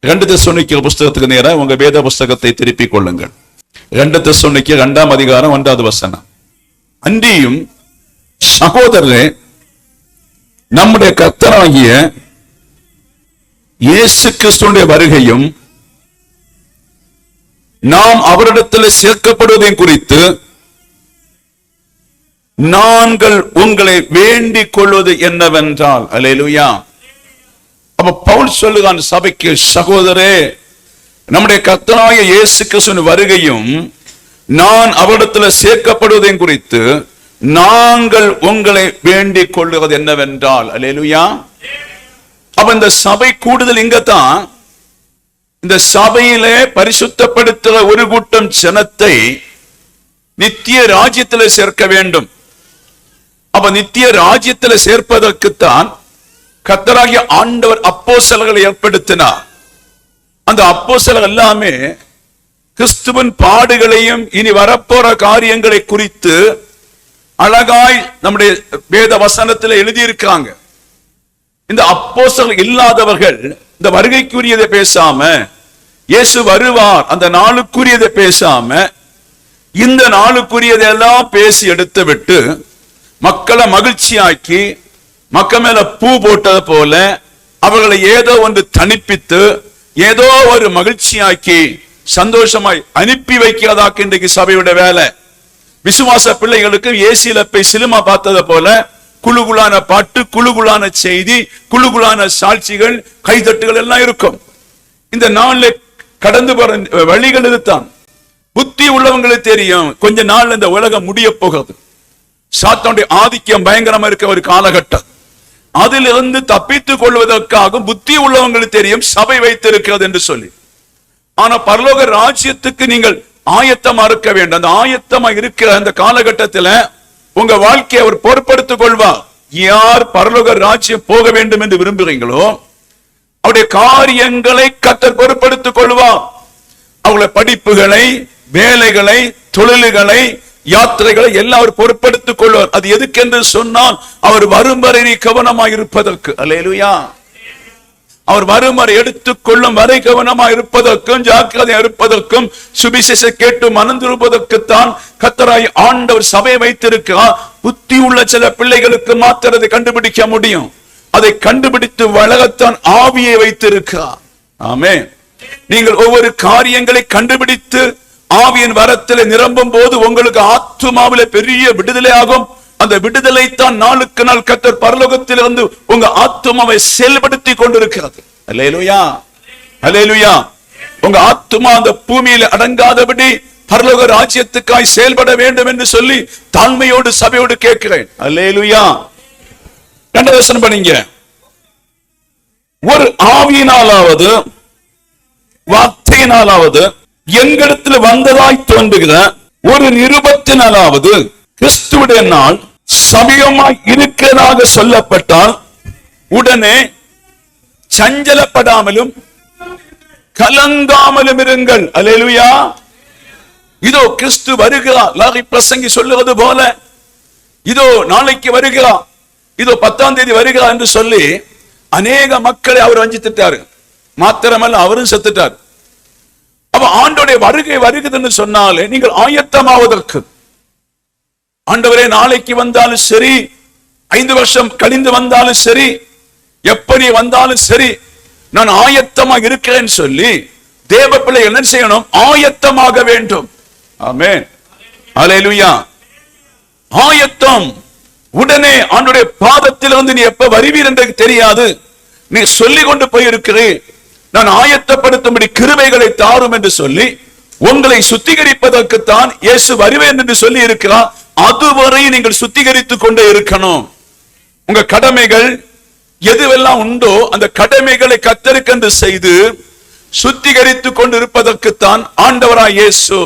2 தெசலோனிக்கேயர் புஸ்தகத்துக்கு நேராக உங்க வேத புஸ்தகத்தை திருப்பிக் கொள்ளுங்கள். 2 தெசலோனிக்கேயர் 2ஆம் அதிகாரம் 1வது வசனம். அன்றியும் சகோதரரே, நம்முடைய கர்த்தராகிய இயேசு கிறிஸ்துவினுடைய வருகையும் நாம் அவரிடத்தில் சேர்க்கப்படுவதையும் குறித்து நாங்கள் உங்களை வேண்டிக் கொள்வது என்னவென்றால், அல்லேலூயா. அப்ப பவுல் சொல்லுகிறான் சபைக்கு, சகோதரே, நம்முடைய கர்த்தராகிய இயேசு கிறிஸ்துவின் வருகையும் நான் அவரிடத்தில் சேர்க்கப்படுவதையும் குறித்து நாங்கள் உங்களை வேண்டிக் கொள்வது என்னவென்றால், அல்லேலூயா. அப்ப இந்த சபை கூடுதல் இங்கத்தான். இந்த சபையிலே பரிசுத்தப்படுத்துகிற ஒரு கூட்டம் ஜனத்தை நித்திய ராஜ்யத்தில் சேர்க்க வேண்டும். அப்ப நித்திய ராஜ்யத்தில் சேர்ப்பதற்குத்தான் கர்த்தராகிய ஆண்டவர் அப்போஸ்தலர்களை ஏற்படுத்தினார். அந்த அப்போஸ்தலர்கள் எல்லாமே கிறிஸ்துவின் பாடுகளையும் இனி வரப்போற காரியங்களை குறித்து அழகாய் நம்முடைய வேத வசனத்தில் எழுதியிருக்காங்க. இந்த அப்போஸ்தலர்கள் இல்லாதவர்கள் இந்த வருகைக்குரியதை பேசாம, இயேசு வருவார் அந்த நாளுக்குரியதை பேசாம, இந்த நாளுக்குரியதெல்லாம் பேசி எடுத்து விட்டு மக்களை மகிழ்ச்சியாக்கி மக்கள் மேல பூ போட்டது போல அவர்களை ஏதோ ஒன்று தணிப்பித்து ஏதோ ஒரு மகிழ்ச்சியாக்கி சந்தோஷமாய் அனுப்பி வைக்கிறதாக்கு இன்றைக்கு சபையோட வேலை. விசுவாச பிள்ளைகளுக்கு ஏசியில போய் சினிமா பார்த்தது போல குழுகுலான பாட்டு, குழுகுலான செய்தி, குழுகுலான சாட்சிகள், கைதட்டுகள் எல்லாம் இருக்கும். இந்த நாளில் கடந்து போற வழிகள் இதுதான். புத்தி உள்ளவங்களுக்கு தெரியும் கொஞ்ச நாள் இந்த உலகம் முடிய போகுது. சாத்தானுடைய ஆதிக்கம் பயங்கரமா இருக்க ஒரு காலகட்டம். அதிலிருந்து தப்பித்துக் கொள்வதற்காக புத்தி உள்ளவங்களுக்கு தெரியும் சபை வைத்திருக்கிறது என்று சொல்லி. ஆனா பரலோக ராஜ்யத்துக்கு நீங்கள் ஆயத்தமா இருக்க வேண்டும். அந்த ஆயத்தமா இருக்கிற அந்த காலகட்டத்தில் உங்க வாழ்க்கையை அவர் பொறுப்படுத்திக் கொள்வார். யார் பரலோக ராஜ்யம் போக வேண்டும் என்று விரும்புகிறீங்களோ அவருடைய காரியங்களை கர்த்தர் பொறுப்படுத்திக் கொள்வார். அவருடைய படிப்புகளை, வேலைகளை, தொழில்களை, யாத்திரைகளை எல்லாம் அவர் பொறுப்படுத்திக் கொள்வார். அது எதுக்கென்று சொன்னால் அவர் வரும் வரை நீ கவனமாக இருப்பதற்கு. அல்லேலூயா. அவர் வரும் வரை எடுத்துக்கொள்ளும் வரை கவனமாக இருப்பதற்கும் ஜாக்கிரதையாக இருப்பதற்கும் சுவிசேஷத்தை கேட்டு மனந்திருப்பதற்குத்தான் கர்த்தராகிய ஆண்டவர் சபையை வைத்திருக்கிறார். புத்தி உள்ள சில பிள்ளைகளுக்கு மாத்திரம் அதை கண்டுபிடிக்க முடியும். அதை கண்டுபிடித்து வளரத்தான் ஆவியை வைத்திருக்கிறார். ஆமென். நீங்கள் ஒவ்வொரு காரியங்களை கண்டுபிடித்து ஆவியின் வரத்தில் நிரம்பும் போது உங்களுக்கு ஆத்துமாவிலே பெரிய விடுதலை ஆகும். அந்த விடுதலை தான் நாளுக்கு நாள் கர்த்தர் பரலோகத்திலிருந்து உங்க ஆத்துமாவை செயல்படுத்தி கொண்டிருக்கிறது. அல்லேலூயா, அல்லேலூயா. உங்க ஆத்துமா அந்த பூமியில அடங்காதபடி பரலோக ராஜ்யத்துக்காய் செயல்பட வேண்டும் என்று சொல்லி தாழ்மையோடு சபையோடு கேட்கிறேன். அல்லேலூயா. 2 வசனம் படிங்க. ஒரு ஆவியினாலாவது வார்த்தையினாலாவது எங்களிடத்தில் வந்ததாய் தோன்றுகிற ஒரு நிருபத்தினாலாவது கிறிஸ்துவுடைய நாள் சமயமாய் இருக்கிறதாக சொல்லப்பட்டால் உடனே சஞ்சலப்படாமலும் கலங்காமலும் இருங்கள். அல்லேலூயா. இதோ கிறிஸ்து வருகிறார். லாரி பிரசங்கி சொல்லுவது போல இதோ நாளைக்கு வருகிறார், இதோ 10ஆம் தேதி வருகிறார் என்று சொல்லி அநேக மக்களை அவர் வஞ்சித்துட்டாரு. மாத்திரமல்ல அவரும் செத்துட்டார். அப்ப ஆண்டவருடைய வருகை வருகிறதுன்னு சொன்னாலே நீங்கள் ஆயத்தமாவதற்கு, ஆண்டவரே நாளைக்கு வந்தாலும் சரி, 5 வருஷம் கழிந்து வந்தாலும் சரி, எப்படி வந்தாலும் சரி, நான் ஆயத்தமாக இருக்கிறேன் சொல்லி தேவ பிள்ளை என்ன செய்யணும்? ஆயத்தமாக வேண்டும். ஆமென். அல்லேலூயா. ஆயத்தம். உடனே ஆண்டவருடைய பாதத்தில் வந்து நீ எப்ப வருவீர் என்று தெரியாது. நீ சொல்லிக் கொண்டு போயிருக்கிறேன், நான் ஆயத்தப்படுத்தும்படி கிருபைகளை தாரும் என்று சொல்லி உங்களை சுத்திகரிப்பதற்குத்தான் இயேசு வருவேன் என்று சொல்லி இருக்கிறார். அதுவரை நீங்கள் சுத்திகரித்துக் கொண்டே இருக்கணும். உங்க கடமைகள் எதுவெல்லாம் உண்டோ அந்த கடமைகளை கர்த்தருக்கென்று செய்து சுத்திகரித்துக் கொண்டு இருப்பதற்குத்தான் ஆண்டவராய் இயேசு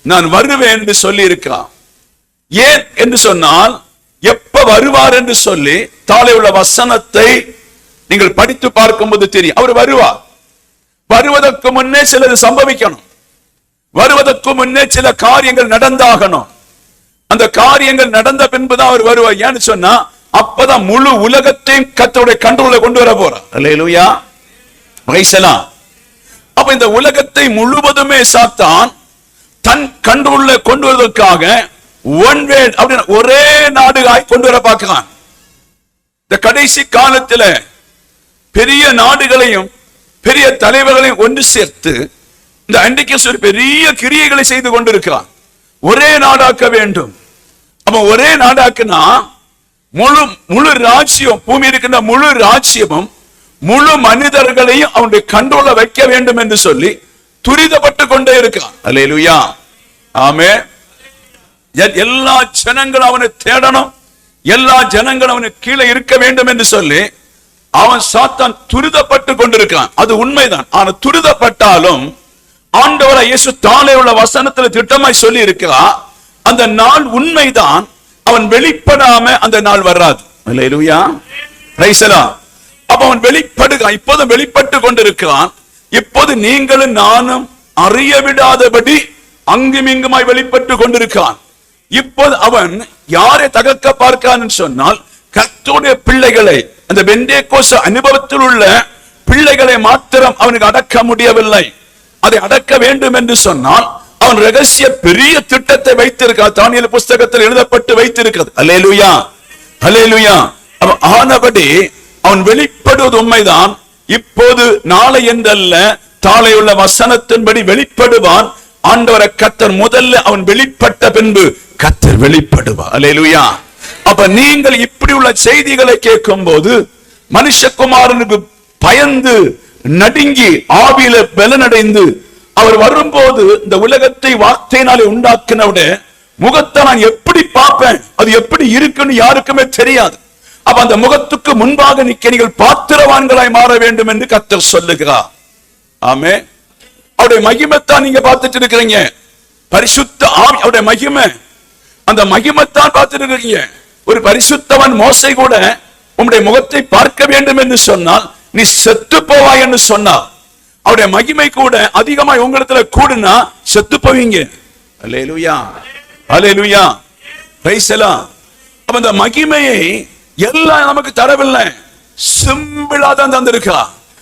நான் வருவேன் என்று சொல்லி இருக்கிறார். ஏன் என்று சொன்னால் எப்ப வருவார் என்று சொல்லி தாழை உள்ள வசனத்தை நீங்கள் படித்து பார்க்கும்போது தெரியும். அவர் வருவார். வருவதற்கு முன்னே சிலது சம்பவிக்கணும். வருவதற்கு முன்னே சில காரியங்கள் நடந்தாகணும். அந்த காரியங்கள் நடந்த பின்புதான் அவர் வருவார். ஏன்னு சொன்னா அப்பதான் முழு உலகத்தையும் கர்த்தருடைய கண்ட்ரோல்ல கொண்டு வர போறார். அல்லேலூயா. பிரைஸ் எல்லாம். அப்ப இந்த உலகத்தை முழுவதுமே சாத்தான் தன் கண்டுள்ள கொண்டு வருவதற்காக ஒன் வேர்ல்ட் அப்படின்னு ஒரே நாடுகாய் கொண்டு வர பார்க்கிறான். இந்த கடைசி காலத்துல பெரிய நாடுகளையும் பெரிய தலைவர்களையும் ஒன்று சேர்த்து இந்த அன்டிகிறிஸ்து பெரிய கிரியைகளை செய்து கொண்டிருக்கிறான். ஒரே நாடாக்க வேண்டும். அப்ப ஒரே நாடாக்குனா முழு ராஜ்யம், பூமி இருக்கின்ற முழு ராஜ்யமும் முழு மனிதர்களையும் அவனுடைய கண்ட்ரோல வைக்க வேண்டும் என்று சொல்லி துரிதப்பட்டு கொண்டே இருக்கான். அல்லேலூயா, ஆமென். எல்லா ஜனங்களும் அவனை தேடணும், எல்லா ஜனங்களும் அவனுக்கு கீழே இருக்க வேண்டும் என்று சொல்லி அவன் சாத்தான் துரிதப்பட்டு கொண்டிருக்கான். அது உண்மைதான். ஆனா துரிதப்பட்டாலும் ஆண்டவராகிய இயேசு தானே உள்ள வசனத்தில் திட்டமாய் சொல்லி இருக்கிறார், அந்த நாள் உண்மைதான், அவன் வெளிப்படாம அந்த நாள் வராது. அல்லேலூயா, பிரைஸ் தி லார்ட். அப்ப அவன் வெளிப்படுகிறான், இப்போது வெளிப்பட்டு கொண்டிருக்கிறான். இப்போது நீங்களும் நானும் அறிய விடாதபடி அங்கும் இங்குமாய் வெளிப்பட்டு கொண்டிருக்கிறான். இப்போது அவன் யாரை தகர்க்க பார்க்கிறான் சொன்னால், கர்த்தருடைய பிள்ளைகளை, அந்த பெந்தேகோஸ்து அனுபவத்தில் உள்ள பிள்ளைகளை மாத்திரம் அவனுக்கு அடக்க முடியவில்லை. அதை அடக்க வேண்டும் என்று சொன்னால் அவன் ரகசிய பெரிய திட்டத்தை வைத்திருக்கிறார். தானியேல் புஸ்தகத்தில் எழுதப்பட்டு வைத்திருக்கிறது. அல்லேலூயா, அல்லேலூயா. ஆனபடி அவன் வெளிப்படுவது உண்மைதான். இப்போது நாளை என்றல்ல, தாளை உள்ள வசனத்தின்படி வெளிப்படுவான். ஆண்டவரை கர்த்தர் முதல்ல அவன் வெளிப்பட்ட பின்பு கர்த்தர் வெளிப்படுவார். அல்லேலூயா. அப்ப நீங்கள் இப்படி உள்ள செய்திகளை கேட்கும் போது மனுஷகுமாரனுக்கு பயந்து நடுங்கி ஆவியில பலனடைந்து அவர் வரும்போது இந்த உலகத்தை வார்த்தையினாலே உண்டாக்கினவுடைய முகத்தை நான் எப்படி பார்ப்பேன், அது எப்படி இருக்குன்னு யாருக்குமே தெரியாது. அப்ப அந்த முகத்துக்கு முன்பாக நிக்க நீங்கள் பாத்திரவான்களாய் மாற வேண்டும் என்று கர்த்தர் சொல்லுகிறார். ஆமென். அவருடைய மகிமைத்தான் நீங்க பார்த்துட்டு இருக்கிறீங்க. பரிசுத்த ஆவி அவருடைய மகிமை, அந்த மகிமைத்தான் பார்த்துட்டு இருக்கீங்க. ஒரு பரிசுத்தவன் மோசே கூட உம்முடைய முகத்தை பார்க்க வேண்டும் என்று சொன்னால் நீ செத்து போவாய் என்று சொன்னார். அவருடைய மகிமை கூட அதிகமாய் உங்களிடத்துல கூடுனா செத்து போவீங்க. அல்லேலூயா, அல்லேலூயா, பிரைஸ் தி லார்ட். அப்ப அந்த மகிமையை எல்லாம் நமக்கு தரவில்லை, சிம்பிளா தான் தந்திருக்கா,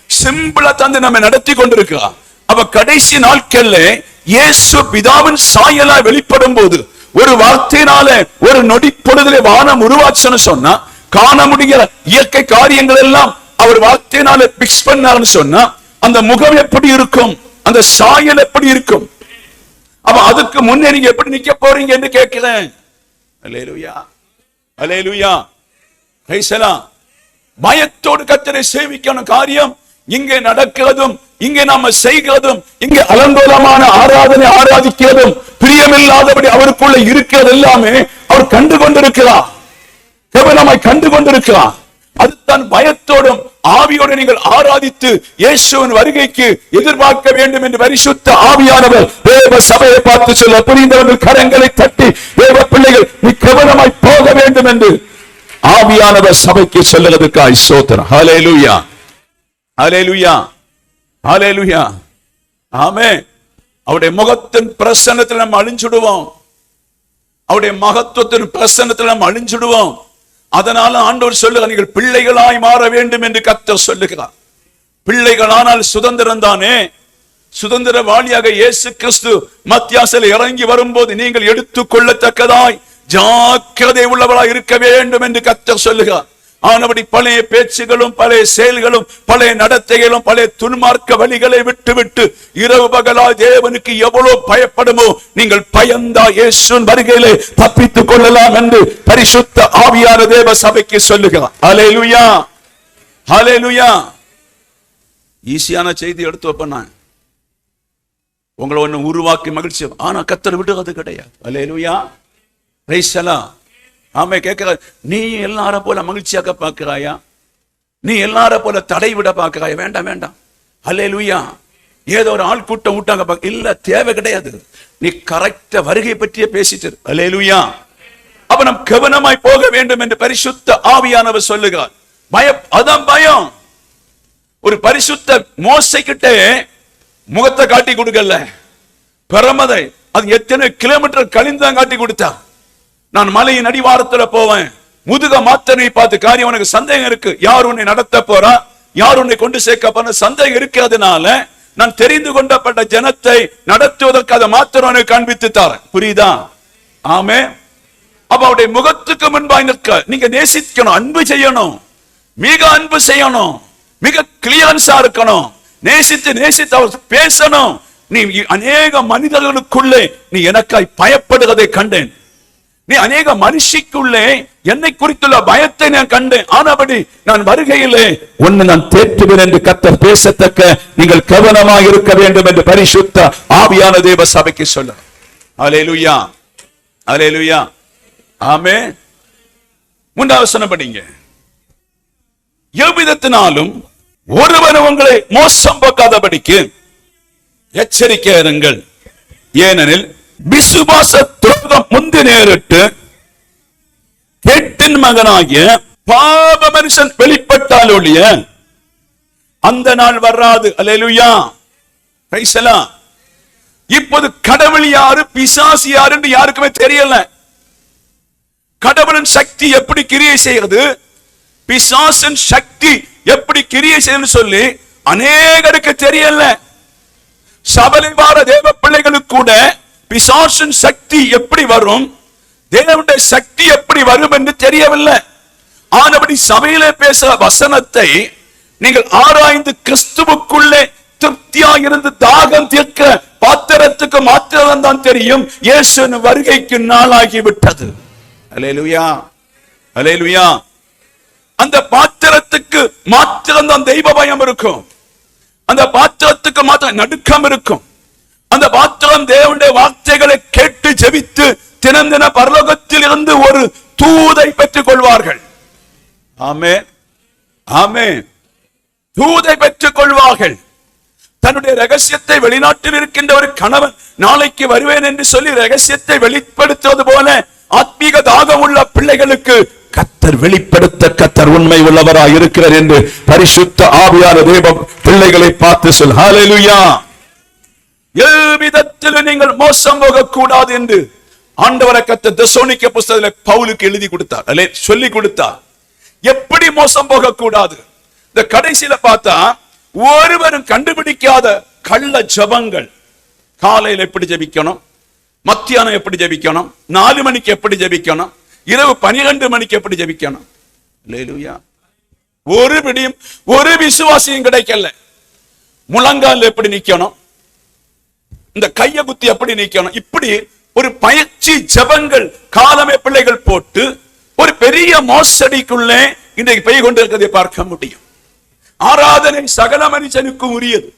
சிம்பிளா தந்து நம்ம நடத்தி கொண்டிருக்கா. அப்ப கடைசி நாட்கள்ல இயேசு பிதாவின் சாயலா வெளிப்படும் போது ஒரு வார்த்தையினால ஒரு நொடி பொழுதிலே வானம் உருவாச்சுன்னு சொன்னா, காண முடிகிற இயற்கை காரியங்கள் எல்லாம் அவர் வார்த்தையினால பிக்ஸ் பண்ணாருன்னு சொன்னா அந்த முகம் எப்படி இருக்கும், அந்த சாயல் எப்படி இருக்கும்? அப்ப அதுக்கு முன்னே நீங்க எப்படி நிக்க போறீங்க என்று கேட்கிறேன். அல்லேலூயா, அல்லேலூயா, பிரைஸ் தி லார்ட். பயத்தோடு கர்த்தரை சேவிக்கணும் காரியம் இங்கே நடக்கிறதும், இங்கே நாம செய்கிறதும், இங்கே அலங்கோலமான ஆராதனை ஆராதிக்கிறதும், பிரியமில்லாதபடி அவருக்குள்ள இருக்கிறது எல்லாமே அவர் கண்டு கொண்டிருக்கிறார், கவனமாய் கண்டு கொண்டிருக்கிறார். அதுதான் பயத்தோடும் ஆவியோடு நீங்கள் ஆராதித்து இயேசுவின் வருகைக்கு எதிர்பார்க்க வேண்டும் என்று பரிசுத்த ஆவியானவர் தேவ சபையை பார்த்து சொல்ல, புரிந்தவர்கள் கரங்களை தட்டி தேவ பிள்ளைகள் நீ கவனமாய் போக வேண்டும் என்று ஆவியானவர் சபைக்கு சொல்லுவதற்காய் ஸ்தோத்திரம். ஹல்லேலூயா, ஹல்லேலூயா, ஹல்லேலூயா, ஆமென். அவருடைய முகத்தின் பிரசன்னத்தில் நம்ம அழிஞ்சுடுவோம், அவருடைய மகத்துவத்தின் பிரசன்னத்தில் நம்ம அழிஞ்சுடுவோம். அதனால ஆண்டவர் சொல்லுகிறார், நீங்கள் பிள்ளைகளாய் மாற வேண்டும் என்று கர்த்தர் சொல்லுகிறார். பிள்ளைகளானால் சுதந்திரம் தானே. சுதந்திரவாளியாக இயேசு கிறிஸ்து மத்தியாசில் இறங்கி வரும்போது நீங்கள் எடுத்துக்கொள்ளத்தக்கதாய் ஜாக்கிரதை உள்ளவளாய் இருக்க வேண்டும் என்று கர்த்தர் சொல்லுகிறார். ஆனபடி பழைய பேச்சுகளும் பழைய செயல்களும் பழைய நடத்தைகளும் பழைய துன்மார்க்க வழிகளை விட்டு இரவு பகலாய் தேவனுக்கு எவ்வளவு பயப்படுமோ நீங்கள் பயந்தா இயேசுவின் வருகையிலே தப்பித்துக் கொள்ளலாம் என்று பரிசுத்த ஆவியான தேவ சபைக்கு சொல்லுகிறார். ஹல்லேலூயா, ஹல்லேலூயா. ஈஸியான செய்தி எடுத்து வைப்பேன், உங்களை ஒண்ணு உருவாக்கி மகிழ்ச்சி. ஆனா கர்த்தர் விடுறது கிடையாது. ஹல்லேலூயா, பிரைஸ் தி லார்ட். ஆமே. கேட்கிற நீ எல்லார போல மகிழ்ச்சியாக பார்க்கிறாயா, நீ எல்லார போல தடை விட பார்க்கிறாயா? வேண்டாம் வேண்டாம். ஹல்லேலூயா. ஏதோ ஒரு ஆள் கூட்டம் விட்டாங்க இல்ல, தேவை கிடையாது. நீ கரெக்டா வருகை பற்றியே பேசிட்டு. ஹல்லேலூயா. அப்ப நம் கவனமாய் போக வேண்டும் என்று பரிசுத்த ஆவியானவர் சொல்லுகிறார். பயம், அதான் பயம். ஒரு பரிசுத்த மோசே கிட்ட முகத்தை காட்டி கொடுக்கல, பிரமதை அது எத்தனை கிலோமீட்டர் கழிந்தான் காட்டி கொடுத்தா. நான் மலையின் அடிவாரத்துல போவேன், முதுக மாத்தனை பார்த்து காரியம் உனக்கு சந்தேகம் இருக்கு, யார் உன்னை நடத்த போறா, யார் உன்னை கொண்டு சேர்க்க போற சந்தேகம் இருக்கிறதுனால நான் தெரிந்து கொண்டப்பட்ட ஜனத்தை நடத்துவதற்கு அதை மாத்திரம் காண்பித்து தரேன். புரியுதா? ஆமே. அப்ப அவருடைய முகத்துக்கு முன்பாக நிற்க நீங்க நேசிக்கணும், அன்பு செய்யணும், மிக அன்பு செய்யணும், மிக கிளியரன்ஸா இருக்கணும், நேசித்து அவர் பேசணும். நீ அநேக மனிதர்களுக்குள்ளே நீ எனக்காய் பயப்படுவதை கண்டேன், நீ அநேக மனுஷிக்குள்ளே என்னை குறித்துள்ள பயத்தை நான் கண்டேன், ஆனபடி நான் வருகையிலே ஒன்னு நான் தேற்றுவேன் என்று கர்த்தர் பேசத்தக்க நீங்கள் கவனமாக இருக்க வேண்டும் என்று பரிசுத்த ஆவியான தேவ சபைக்கு சொல்ல. அல்லேலூயா, அல்லேலூயா, ஆமென். மூன்றாவது வசனம் படிங்க. எவ்விதத்தினாலும் ஒருவன் உங்களை மோசம் போக்காதபடிக்கு எச்சரிக்கை இருங்கள். ஏனெனில் விசுவாச துரோகம் முந்தி நேரிட்டு கேட்டின் மகனாகிய பாவ மனுஷன் வெளிப்பட்டால் ஒழிய அந்த நாள் வராது. அல்லேலூயா, பிரைஸ் தி லார்ட். இப்போது கடவுள் யாரு, பிசாசு யாரு என்று யாருக்குமே தெரியல. கடவுளின் சக்தி எப்படி கிரியை செய்கிறது, பிசாசின் சக்தி எப்படி கிரியை செய்யுதுன்னு சொல்லி அநேகருக்கு தெரியல. சபையில் வார தேவ பிள்ளைகளுக்கு கூட பிசாசின் சக்தி எப்படி வரும், தேவனுடைய சக்தி எப்படி வரும் என்று தெரியவில்லை. ஆனபடி சபையிலே பேசுற வசனத்தை நீங்கள் ஆராய்ந்து கிறிஸ்துவுக்குள்ளே திருப்தியாக இருந்து தாகம் தீர்க்க பாத்திரத்துக்கு மாத்திரம் தான் தெரியும். இயேசுவின் வருகைக்கு நாளாகிவிட்டது. அல்லேலூயா, அல்லேலூயா. அந்த பாத்திரத்துக்கு மாத்திரம் தான் தெய்வ பயம் இருக்கும், அந்த பாத்திரத்துக்கு மாத்திரம் நடுக்கம் இருக்கும். அந்த பாத்திரம் தேவனுடைய வார்த்தைகளை கேட்டு ஜெபித்து தினம் தின பரலோகத்தில் இருந்து ஒரு தூதை பெற்றுக் கொள்வார்கள். ஆமென், ஆமென். தூதை பெற்றுக் கொள்வார்கள். தன்னுடைய ரகசியத்தை வெளிநாட்டில் இருக்கின்ற ஒரு கணவன் நாளைக்கு வருவேன் என்று சொல்லி ரகசியத்தை வெளிப்படுத்துவது போல ஆத்மீக தாகம் உள்ள பிள்ளைகளுக்கு கர்த்தர் வெளிப்படுத்த கர்த்தர் உண்மை உள்ளவராய் இருக்கிறார் என்று பரிசுத்த ஆவியான தேவ பிள்ளைகளை பார்த்து சொல். ஹல்லேலூயா. எவ்விதத்திலும் நீங்கள் மோசம் போகக்கூடாது என்று ஆண்டவரை கர்த்தர் தெசலோனிக்க புத்தகத்திலே பவுலுக்கு எழுதி கொடுத்தார், அல்லே சொல்லி கொடுத்தார். எப்படி மோசம் போகக்கூடாது. இந்த கடைசியில பார்த்தா ஒருவரும் கண்டுபிடிக்காத கள்ள ஜபங்கள். காலையில் எப்படி ஜபிக்கணும், மத்தியானம் எப்படி ஜபிக்கணும், 4 மணிக்கு எப்படி ஜபிக்கணும், இரவு 12 மணிக்கு எப்படி ஜபிக்கணும். அல்லேலூயா. ஒரு பிடியும் ஒரு விசுவாசியும் கிடைக்கல. முழங்கால் எப்படி நிக்கணும், இந்த கைய குத்தி எப்படி நிக்கணும், இப்படி ஒரு பயிற்சி ஜபங்கள் காலமே பிள்ளைகள் போட்டு ஒரு பெரிய மோசடிக்குள்ளே இன்றைக்கு போய் கொண்டிருக்கிறதை பார்க்க முடியும். ஆராதனை சகல மனுஷனுக்கும் உரியது.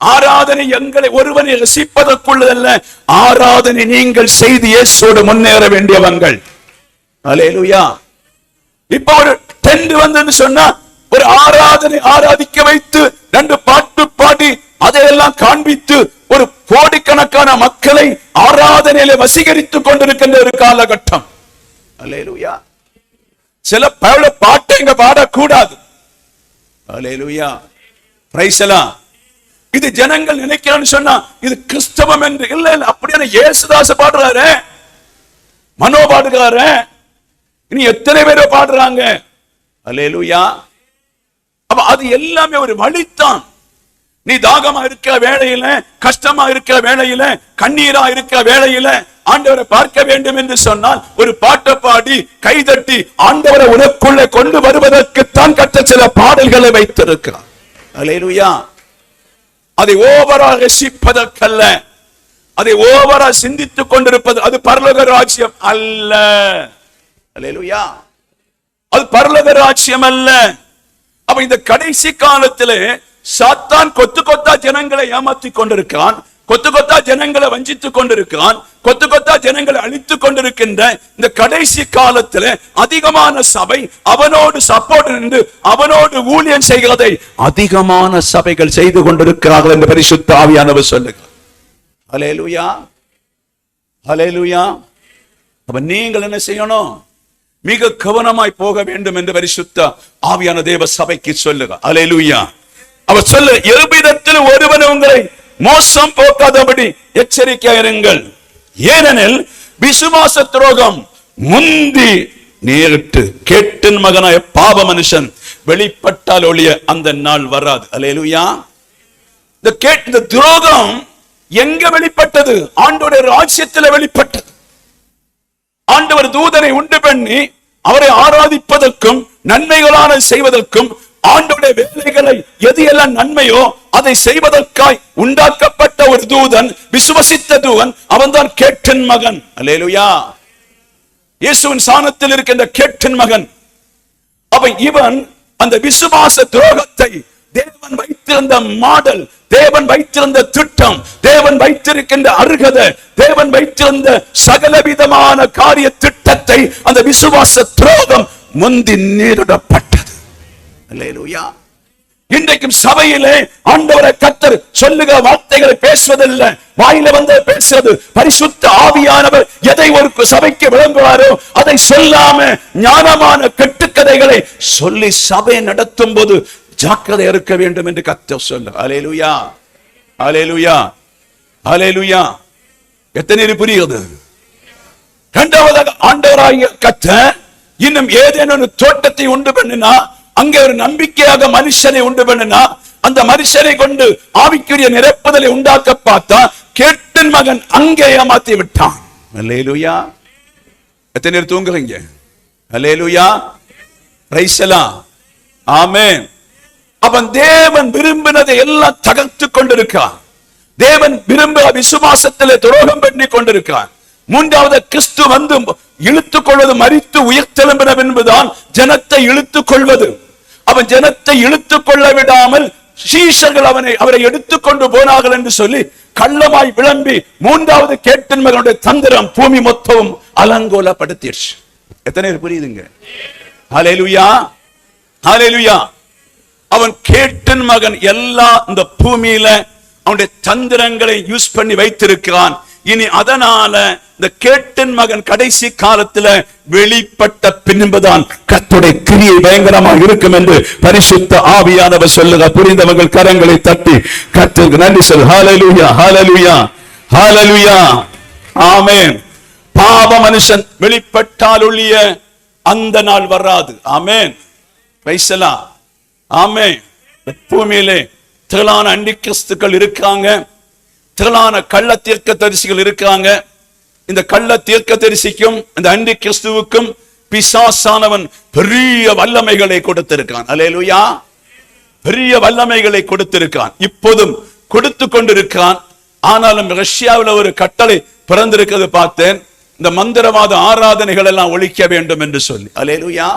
ஆராதனை எங்களை ஒருவனை ரசிப்பதற்குள்ளதல்ல, ஆராதனை நீங்கள் செய்து இயேசுவோடு முன்னேற வேண்டியவங்கள். அல்லேலூயா. இப்ப ஒரு டென்ட் வந்து சொன்னா ஒரு ஆராதனை ஆராதிக்க வைத்து 2 பாட்டு பாடி அதையெல்லாம் காண்பித்து ஒரு கோடிக்கணக்கான மக்களை ஆராதனையில வசீகரித்துக் கொண்டிருக்கின்ற ஒரு காலகட்டம். அல்லேலூயா. சில பாட்டை இங்க பாடக்கூடாது. அல்லேலூயா, பிரைஸ் தி லார்ட். இது ஜனங்கள் நினைக்கிறான்னு சொன்னா இது கிறிஸ்தவம் என்று இல்ல. அப்படியான இயேசுதாஸ் பாடுறாரு, மனோ பாடுகிறாரு, இனி எத்தனை பேரோ பாடுறாங்க. அல்லேலூயா. அப்ப அது எல்லாமே ஒரு வழித்தான். நீ தாகமா இருக்கிற வேளையில, கஷ்டமா இருக்கிற வேளையில, கண்ணீரா இருக்கிற வேளையில ஆண்டவரை பார்க்க வேண்டும் என்று சொன்னால் ஒரு பாட்டை பாடி கைதட்டி ஆண்டவரை உனக்குள்ளே கொண்டு வருவதற்குத்தான் கற்ற சில பாடல்களை வைத்திருக்கிறார். அல்லேலூயா. அதை ஓவரா ரசிப்பதற்கல்ல, அதை ஓவரா சிந்தித்துக் கொண்டிருப்பது அது பரலோக ராஜ்யம் அல்ல. அல்லேலூயா. அது பரலோக ராஜ்யம் அல்ல. அப்ப இந்த கடைசி காலத்திலே சாத்தான் கொத்து கொத்தா ஜனங்களை ஏமாற்றிக் கொண்டிருக்கிறான், கொத்து கொத்தா ஜனங்களை வஞ்சித்துக் கொண்டிருக்கிறான், கொத்து கொத்தா ஜனங்களை அழித்துக் கொண்டிருக்கின்ற இந்த கடைசி காலத்தில் அதிகமான சபை அவனோடு சப்போர்ட் நின்று அவனோடு ஊழியம் செய்கிறதை அதிகமான சபைகள் செய்து கொண்டிருக்கிறார்கள் என்று பரிசுத்த ஆவியானவர் சொல்லுகிறார். அல்லேலூயா, அல்லேலூயா. அப்ப நீங்கள் என்ன செய்யணும்? மிக கவனமாய் போக வேண்டும் என்று பரிசுத்த ஆவியான தேவ சபைக்கு சொல்லுங்க. அல்லேலூயா. அவர் சொல்ல எவ்விதத்தில் ஒருவன் உங்களை மோசம் போக்காதபடி எச்சரிக்கையிருங்கள். ஏனெனில் விசுவாச துரோகம் முந்தி நேரிட்டு கேட்டின் மகனாய பாவ மனுஷன் வெளிப்பட்டால் ஒழிய அந்த நாள் வராது. அல்லேலூயா. இந்த துரோகம் எங்க வெளிப்பட்டது? ஆண்டவருடைய ராஜ்யத்தில் வெளிப்பட்டது. ஆண்டவர் தூதனை உண்டு பண்ணி அவரை ஆராதிப்பதற்கும் நன்மைகளான செய்வதற்கும், ஆண்டவருடைய வேலைகளை எது எல்லாம் நன்மையோ அதை செய்வதற்காய் உண்டாக்கப்பட்ட ஒரு தூதன், விசுவசித்த தூதன், அவன்தான் கேட்டின் மகன். அல்லேலூயா. இயேசுவின் சாணத்தில் இருக்கின்ற கேட்டின் மகன். அவன் இவன் அந்த விசுவாச துரோகத்தை தேவன் வைத்திருந்த மாடல், தேவன் வைத்திருந்த திட்டம், தேவன் வைத்திருக்கின்ற அருகதை, தேவன் வைத்திருந்த சகலவிதமான காரிய திட்டத்தை அந்த விசுவாச துரோகம் முந்தி நேரிடப்பட்டது. அல்லேலூயா. இன்றைக்கும் சபையிலே ஆண்டவரை கர்த்தர் சொல்லுகிற வார்த்தைகளை பேசுவதில்ல, வாயில வந்து பேசுறது. பரிசுத்த ஆவியானவர் எதை ஒரு சபைக்கு விளங்குவாரோ அதை சொல்லாம ஞானமான கட்டுக்கதைகளை சொல்லி சபை நடத்தும் போது ஜாக்கிரதை இருக்க வேண்டும் என்று கர்த்தர் சொல்ல. அல்லேலூயா, அல்லேலூயா, அல்லேலூயா. எத்தனை புரியுது? இரண்டாவதாக ஆண்டவராகிய கர்த்தர் இன்னும் ஏதேனும் தோட்டத்தை உண்டு பண்ணினா, அங்கே ஒரு நம்பிக்கையாக மனுஷனை உண்டு பண்ணினா, அந்த மனுஷனை கொண்டு ஆவிக்குரிய நிரப்புதலை உண்டாக்க பார்த்தா, கேட்டின் மகன் அங்கே ஏமாத்தி விட்டான். அல்லேலூயா. எத்தனை நேரம் தூங்குறீங்க? அல்லேலூயா, பிரைஸ் தி லார்ட், ஆமென். அவன் தேவன் விரும்பினதை எல்லாம் தகர்த்து கொண்டிருக்கான். தேவன் விரும்புகிற விசுவாசத்திலே துரோகம் பண்ணி கொண்டிருக்கான். மூன்றாவது, கிறிஸ்து வந்து இழுத்துக் கொள்வது, மரித்து உயிர்த்தெழும்பின என்பதுதான் ஜனத்தை இழுத்துக் கொள்வது. அவன் ஜனத்தை இழுத்துக் கொள்ள விடாமல் சீஷர்கள் அவரை எடுத்துக்கொண்டு போனார்கள் என்று சொல்லி கள்ளமாய் விளம்பி மூன்றாவது கேட்டின் மகனுடைய தந்திரம் பூமி மொத்தம் அலங்கோலப்படுத்திடுச்சு. எத்தனை புரியுதுங்க? ஹல்லேலூயா, ஹல்லேலூயா. அவன் கேட்டின் மகன் எல்லா இந்த பூமியில அவனுடைய தந்திரங்களை யூஸ் பண்ணி வைத்திருக்கிறான். இனி அதனால இந்த கேட்டின் மகன் கடைசி காலத்துல வெளிப்பட்ட பின்புதான் கர்த்தருடைய கிரியை பயங்கரமாக இருக்கும் என்று பரிசுத்த ஆவியானவர் சொல்லுக. புரிந்தவர்கள் கரங்களை தட்டி கர்த்தருக்கு நன்றி சொல். ஹல்லேலூயா, ஹல்லேலூயா, ஹல்லேலூயா, ஆமென். பாவ மனுஷன் வெளிப்பட்டால் ஒழிய அந்த நாள் வராது. ஆமென், பிரைஸ் தி லார்ட், ஆமென். பூமியிலே திரளான அண்டி கிறிஸ்துக்கள் இருக்காங்க, திரளான கள்ள தீர்க்கதரிசிகள் இருக்காங்க. இந்த கள்ள தீர்க்கதரிசிக்கும் இந்த அண்டி கிறிஸ்துவுக்கும் பிசாசானவன் பெரிய வல்லமைகளை கொடுத்திருக்கான். அல்லேலூயா, பெரிய வல்லமைகளை கொடுத்திருக்கான், இப்போதும் கொடுத்து கொண்டிருக்கான். ஆனாலும் ரஷ்யாவில் ஒரு கட்டளை பிறந்திருக்கிறது பார்த்தேன், இந்த மந்திரவாத ஆராதனைகள் எல்லாம் ஒழிக்க வேண்டும் என்று சொல்லி. அல்லேலூயா.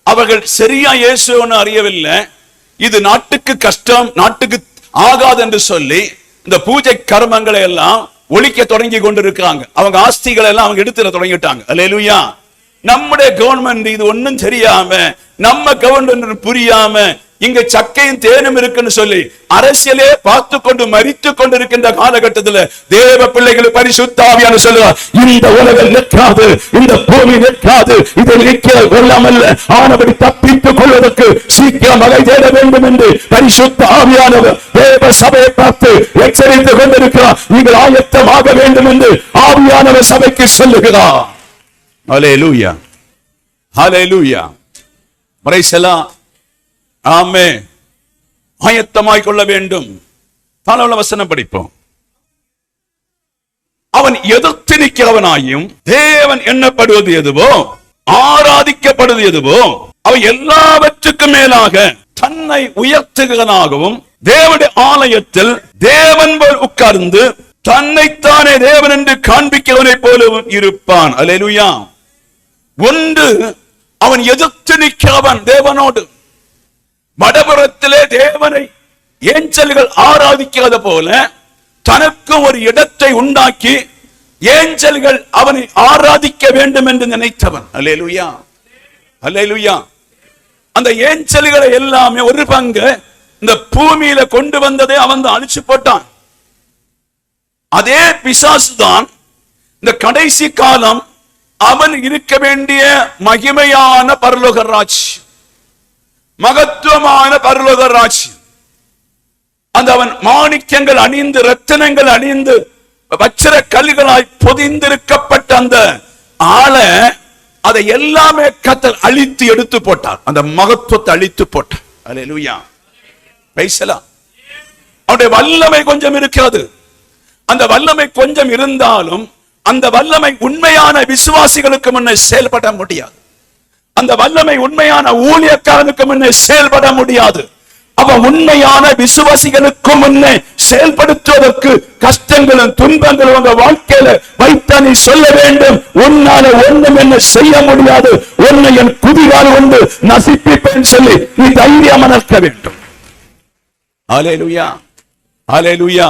அவர்கள் சரியா இயேசுன்னு அறியவில்லை, இது நாட்டுக்கு கஷ்டம், நாட்டுக்கு ஆகாது என்று சொல்லி இந்த பூஜை கர்மங்களை எல்லாம் ஒழிக்க தொடங்கி கொண்டிருக்காங்க. அவங்க ஆஸ்திகளை எல்லாம் அவங்க எடுத்துட தொடங்கிட்டாங்க. அல்லேலூயா. நம்முடைய கவர்மெண்ட் இது ஒன்னும் தெரியாம, நம்ம கவர்மெண்ட் புரியாம, இங்க சக்கையும் தேனும் இருக்குன்னு சொல்லி அரசியலே பார்த்து கொண்டு மரித்து கொண்டிருக்கின்ற காலகட்டத்தில் தேவ பிள்ளைகள் பரிசுத்த ஆவியானவர் சொல்லுவார், இந்த உலகம் நிற்காது, இந்த பூமி நிற்காது, இதை நிற்க கொள்ளாமல் ஆனபடி தப்பித்துக் கொள்வதற்கு சீக்கிரம் வகை தேட வேண்டும் என்று பரிசுத்த ஆவியானவர் தேவ சபையை பார்த்து எச்சரித்துக் கொண்டிருக்கிறார். நீங்கள் ஆயத்தமாக வேண்டும் என்று ஆவியானவர் சபைக்கு சொல்லுகிறார். ஹல்லேலூயா, ஹல்லேலூயா, பிரைஸ் தி லார்ட், ஆமென். ஆயத்தமாய் கொள்ள வேண்டும். தாளவள வசனம் படிப்போம். அவன் எதிர்த்து நிற்கிறவனாயும் தேவன் எண்ணப்படுவது எதுவோ, ஆராதிக்கப்படுவது எதுவோ, அவன் எல்லாவற்றுக்கும் மேலாக தன்னை உயர்த்துகிறவனாகவும் தேவனுடைய ஆலயத்தில் தேவன் போல் உட்கார்ந்து தன்னைத்தானே தேவன் என்று காண்பிக்கிறவனை போலவும் இருப்பான். அல்லேலூயா. ஒன்று, அவன் எதிர்த்து நிற்கிறவன் தேவனோடு. வடபுறத்திலே தேவனை ஏஞ்சல்கள் ஆராதிக்கிறது போல தனக்கு ஒரு இடத்தை உண்டாக்கி ஏஞ்சல்கள் அவனை ஆராதிக்க வேண்டும் என்று நினைத்தவன். அல்லேலூயா, அல்லேலூயா. அந்த ஏஞ்சல்களை எல்லாமே ஒரு பங்கு இந்த பூமியில கொண்டு வந்ததை அவன் தான் அழிச்சு போட்டான். அதே பிசாசு தான் இந்த கடைசி காலம் அவன் இருக்க வேண்டிய மகிமையான பரலோக ராஜ்யம், மகத்துவமான பரலோக ராஜ்யம். அந்த அவன் மாணிக்கங்கள் அணிந்து ரத்தினங்கள் அணிந்து வச்சிர கல்களாய் பொதிந்திருக்கப்பட்ட அந்த ஆளை அதை எல்லாமே கர்த்தர் அழித்து எடுத்து போட்டார். அந்த மகத்துவத்தை அழித்து போட்டார். அல்லேலூயா, பிரைஸ் தி லார்ட். அவருடைய வல்லமை கொஞ்சம் இருக்கிறது. அந்த வல்லமை கொஞ்சம் இருந்தாலும் அந்த வல்லமை உண்மையான விசுவாசிகளுக்கு முன்னே செயல்பட முடியாது. அந்த வல்லமை உண்மையான ஊழியக்காரனுக்கு முன்னே செயல்பட முடியாது. அவன் உண்மையான விசுவாசிகளுக்கு முன்னே செயல்படுத்துவதற்கு கஷ்டங்களும் துன்பங்களும் உங்க வாழ்க்கையில வைத்தா நீ சொல்ல வேண்டும், உன்னால ஒண்ணும் என்ன செய்ய முடியாது, உன்னை என் குதிகால் கொண்டு நசிப்பிப்பேன் சொல்லி நீ தைரியமா நிற்க வேண்டும். அல்லேலூயா, அல்லேலூயா.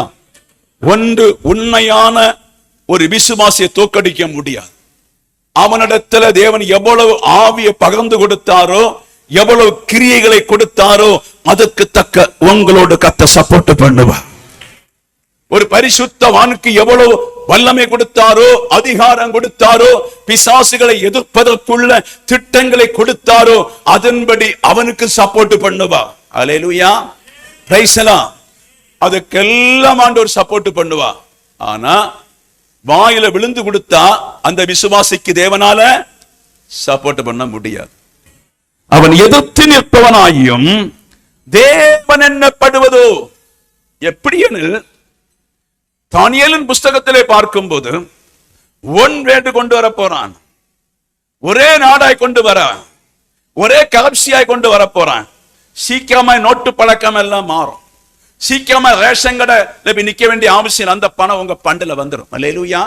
ஒன்று, உண்மையான ஒரு விசுவாசியை தோற்கடிக்க முடியாது. அவனிடத்துல தேவன் எவ்வளவு ஆவியை பகிர்ந்து கொடுத்தாரோ, எவ்வளவு கிரியைகளை கொடுத்தாரோ அதுக்கு தக்க உங்களோடு கர்த்தர் சப்போர்ட் பண்ணுவார். ஒரு பரிசுத்தவானுக்கு எவ்வளவு வல்லமை கொடுத்தாரோ, அதிகாரம் கொடுத்தாரோ, பிசாசுகளை எதிர்ப்பதற்குள்ள திட்டங்களை கொடுத்தாரோ அதன்படி அவனுக்கு சப்போர்ட் பண்ணுவா. அல்லேலூயா, பிரைஸ் தி லார்ட். அதுக்கெல்லாம் ஆண்டவர் சப்போர்ட் பண்ணுவா. ஆனா வாயில விழுந்து கொடுத்தா அந்த விசுவாசிக்கு தேவனால சப்போர்ட் பண்ண முடியாது. அவன் எதிர்த்து நிற்பவனாயும் தேவன் என்னப்படுவதோ எப்படி எனில், தானியேலின் புஸ்தகத்திலே பார்க்கும்போது ஒன் வேண்டு கொண்டு வர போறான், ஒரே நாடாய் கொண்டு வர, ஒரே கலர்ச்சியாய் கொண்டு வர போறான். சீக்கிரமாய் நோட்டு பழக்கம் எல்லாம் மாறும். சீக்கிரமா ரேஷன் கடை நிக்க வேண்டிய அவசியம், அந்த பணம் உங்க பண்டுல வந்துடும். அல்லேலூயா.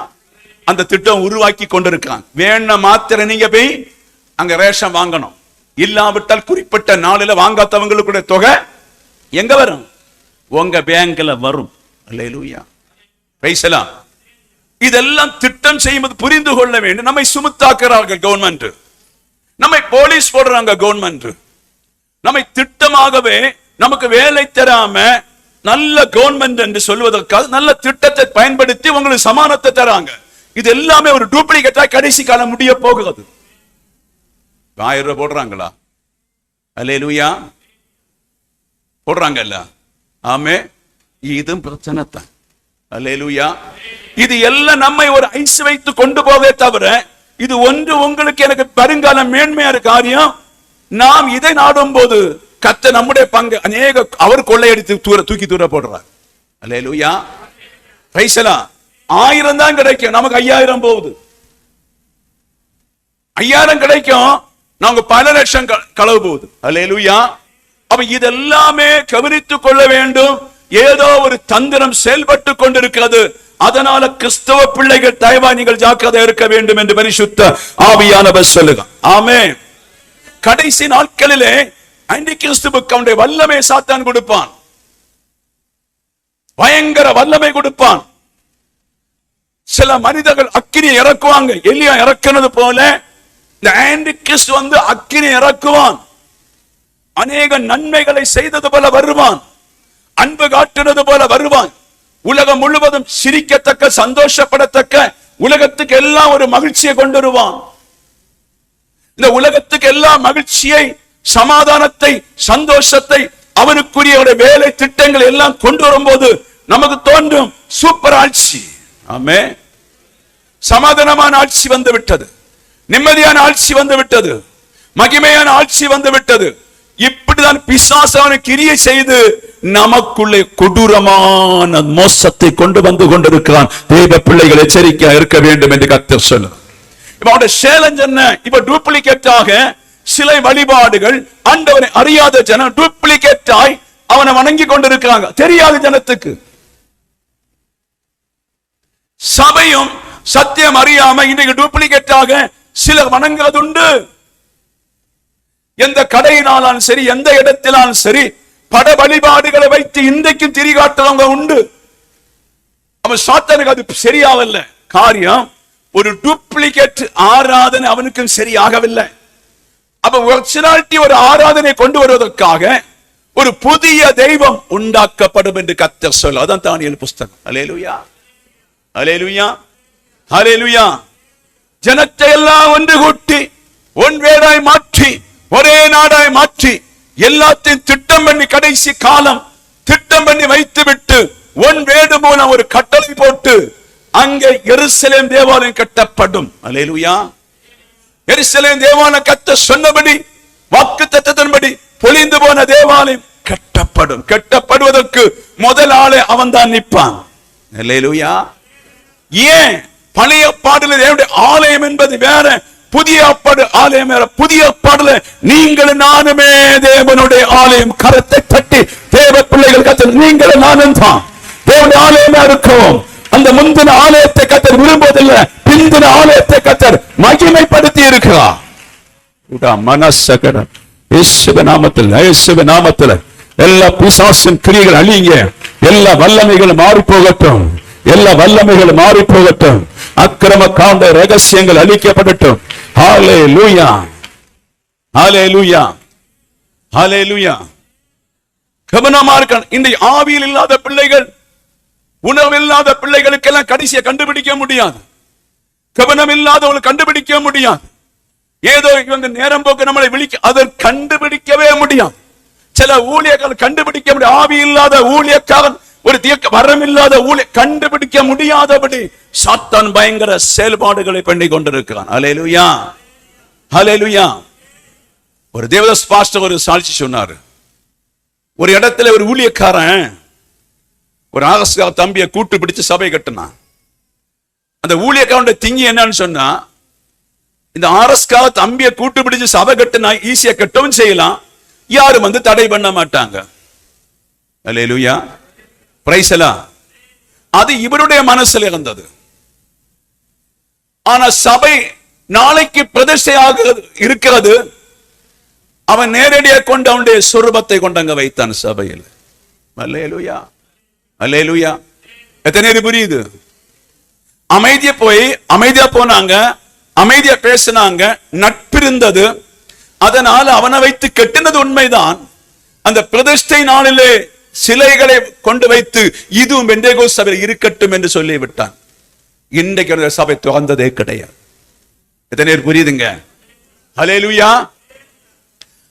அந்த திட்டம் உருவாக்கி கொண்டிருக்கான். வேண மாத்திர நீங்க போய் அங்க ரேஷன் வாங்கணும். இல்லாவிட்டால் குறிப்பிட்ட நாளில் வாங்காதவங்களுடைய தொகை எங்க வரும்? உங்க பேங்க்ல வரும். அல்லேலூயா, பிரைஸ் தி லார்ட். இதெல்லாம் திட்டம் செய்யும்போது புரிந்து கொள்ள வேண்டும். நம்மை சுமத்தாக்குறார்கள் கவர்மெண்ட், நம்மை போலீஸ் போடுறாங்க கவர்மெண்ட், நம்மை திட்டமாகவே நமக்கு வேலை தராம நல்ல கவர்மெண்ட் என்று சொல்வதற்காக நல்ல திட்டத்தை பயன்படுத்தி உங்களுக்கு சமானத்தை தராங்க. இது எல்லாமே ஒரு டூப்ளிகேட்டா கடைசி காலம் முடிய போகிறது. 1000 ரூபாய் போடுறாங்களா? அல்லேலூயா, போடுறாங்கல்ல. ஆமே, இதுவும் பிரச்சனை தான். அல்லேலூயா. இது எல்லாம் நம்மை ஒரு ஐஸ் வைத்து கொண்டு போவே தவிர இது ஒன்று உங்களுக்கு எனக்கு வருங்காலம் மேன்மையான காரியம். நாம் இதை நாடும் போது கர்த்தர் நம்முடைய பங்கு அநேக அவர் கொள்ளையடித்து தூக்கி தூர போடுறார். அல்லேலூயா, பிரைஸ் தி லார்ட். 1000 தான் கிடைக்கும், நமக்கு 5000 போகுது. 5000 கிடைக்கும், நாங்க பல லட்சம் களவு போகுது. அல்லேலூயா. அப்ப இதெல்லாமே கவனித்துக் கொள்ள வேண்டும். ஏதோ ஒரு தந்திரம் செயல்பட்டு கொண்டிருக்கிறது. அதனால கிறிஸ்தவ பிள்ளைகள் தயவா நீங்கள் ஜாக்கிரதை இருக்க வேண்டும் என்று பரிசுத்த ஆவியானவர் சொல்லுங்க. ஆமென். கடைசி நாட்களிலே ஆன்டி கிறிஸ்துவுக்கு அவனுடைய வல்லமை சாத்தான் கொடுப்பான், பயங்கர வல்லமை கொடுப்பான். சில மனிதர்கள் அக்கினி இறக்குவாங்க. எலியா இறக்குனது போல இந்த ஆன்டி கிறிஸ்து வந்து அக்கினி இறக்குவான். அநேக நன்மைகளை செய்தது போல வருவான், அன்பு காட்டுறது போல வருவான். உலகம் முழுவதும் சிரிக்கத்தக்க, சந்தோஷப்படத்தக்க, உலகத்துக்கு எல்லாம் ஒரு மகிழ்ச்சியை கொண்டு வருவான். இந்த உலகத்துக்கு எல்லா மகிழ்ச்சியை, சமாதானத்தை, சந்தோஷத்தை, அவனுக்குரிய வேலை திட்டங்கள் எல்லாம் கொண்டு வரும்போது நமக்கு தோன்றும் சூப்பர் ஆட்சி. ஆமே, சமாதானமான ஆட்சி வந்து விட்டது, நிம்மதியான ஆட்சி வந்து விட்டது, மகிமையான ஆட்சி வந்து விட்டது. இப்படிதான் பிசாசான கிரியை செய்து நமக்குள்ளே கொடூரமான மோசத்தை கொண்டு வந்து கொண்டிருக்கிறான். தேவ பிள்ளைகள் எச்சரிக்கையா இருக்க வேண்டும் என்று கர்த்தர் சொல்லுகிறார். இப்ப சேலஞ்ச் என்ன? இப்ப டூப்ளிகேட்டாக சிலை வழிபாடுகள், ஆண்டவரை அறியாத ஜனம் டூப்ளிகேட்டாய் அவனை வணங்கி கொண்டிருக்கிறாங்க, தெரியாத ஜனத்துக்கு. சபையும் சத்தியம் அறியாம இன்றைக்கு டூப்ளிகேட்டாக சிலர் வணங்குவதுண்டு. எந்த கடையினாலும் சரி, எந்த இடத்திலாலும் சரி, பட வழிபாடுகளை வைத்து இன்றைக்கும் திரிகாட்டுறவங்க உண்டு. அவன் சாத்தானுக்கு அது சரியாகவில்லை காரியம். ஒரு டூப்ளிகேட் ஆராதனை அவனுக்கும் சரியாகவில்லை. அப்ப ஒரிஜினாலிட்டி ஒரு ஆராதனை கொண்டு வருவதற்காக ஒரு புதிய தெய்வம் உண்டாக்கப்படும் என்று கர்த்தர் சொல்ல. அதான் தானியேல் புஸ்தகம். அல்லேலூயா, அல்லேலூயா, அல்லேலூயா. ஜனத்தை எல்லாம் ஒன்று கூட்டி ஒன் வேடாய் மாற்றி ஒரே நாடாய் மாற்றி எல்லாத்தையும் திட்டம் பண்ணி கடைசி காலம் திட்டம் பண்ணி வைத்து விட்டு ஒன் வேடு மூலம் ஒரு கட்டளை போட்டு அங்கே எருசலேம் தேவாலயம் கட்டப்படும். அல்லேலூயா. எருசலேம் தேவாலயம் கட்ட சொன்னபடி வாக்குத்தத்தத்தின்படி பொழிந்து போன தேவாலயம் கட்டப்படும். கட்டப்படுவதற்கு முதல் ஆளே அவன் தான் நிற்பான். அல்லேலூயா. ஏன்? பழைய பாடலில் தேவனுடைய ஆலயம் என்பது வேற, புதிய ஆலயம் வேற. புதிய பாடல நீங்கள் நானுமே தேவனுடைய ஆலயம். கரத்தை தட்டி தேவ பிள்ளைகள் கத்தர் நீங்கள் நானும் தான் தேவனுடைய ஆலயமா இருக்கோம். அந்த முந்தின ஆலயத்தை கத்தர் விரும்புவதில்லை, பிந்தின ஆலயத்தை கத்தர் மகிமைப்படுத்தி இருக்கிறார். மனசகர இயேசுவின் நாமத்தில் எல்லா பிசாசின் கிரியைகள் அழியுங்க. எல்லா வல்லமைகள் மாறி போகட்டும். எல்லா வல்லமைகள் மாறி போகட்டும். அக்கிரம காண்ட ரகசியங்கள் அழிக்கப்படட்டும். ஹல்லேலூயா, ஹல்லேலூயா, ஹல்லேலூயா. கவனமா இருக்க. இந்த ஆவியில் இல்லாத பிள்ளைகள், உணவு இல்லாத பிள்ளைகளுக்கெல்லாம் கடைசியை கண்டுபிடிக்க முடியாது. கவனம் இல்லாதவர்கள் கண்டுபிடிக்க முடியாது. ஏதோ இவங்க நேரம் போக்கு நம்மளை விழிக்க, அதை கண்டுபிடிக்கவே முடியாது. சில ஊழியர்கள் கண்டுபிடிக்க முடியும். ஆவி இல்லாத ஊழியக்காரன், ஒரு தீர்க்க வரம் இல்லாத ஊழிய கண்டுபிடிக்க முடியாதபடி சாத்தான் பயங்கர செயல்பாடுகளை பண்ணி கொண்டிருக்கிறான். ஹல்லேலூயா, ஹல்லேலூயா. ஒரு தேவதாஸ் பாஸ்டர் ஒரு சாட்சி சொன்னார். ஒரு இடத்துல ஒரு ஊழியக்காரன் ஒரு ஆகஸ்கா தம்பியை கூட்டு பிடிச்சு சபை கட்டினான். அந்த ஊழியக்காரனுடைய திங்கி என்னன்னு சொன்னா, இந்த ஆர்எஸ்கா தம்பியை கூட்டு பிடிச்சு சபை கட்டினா ஈஸியா கட்டவும் செய்யலாம், யாரும் வந்து தடை பண்ண மாட்டாங்க. அல்லேலூயா, பிரைஸ் எல்லாம். அது இவருடைய மனசுல இருந்தது. ஆனா சபை நாளைக்கு பிரதிஷ்டையாக இருக்கிறது. அவன் நேரடியாக கொண்டு அவனுடைய சொரூபத்தை கொண்டு அங்க வைத்தான் சபையில். அல்லேலூயா, அல்லேலூயா. எத்தனை பேர் புரியுது? அமைதியா போய் அமைதியா போனாங்க, அமைதியா பேசினாங்க, நட்பிருந்தது. அதனால அவனை வைத்து கட்டினது உண்மைதான். அந்த பிரதிஷ்டை நாளிலே சிலைகளை கொண்டு வைத்து இதுவும் பெந்தேகோஸ்து சபையில் இருக்கட்டும் என்று சொல்லிவிட்டான். இன்றைக்கு சபை திறந்ததே கிடையாது. எத்தனை பேர் புரியுதுங்க? ஹல்லேலூயா.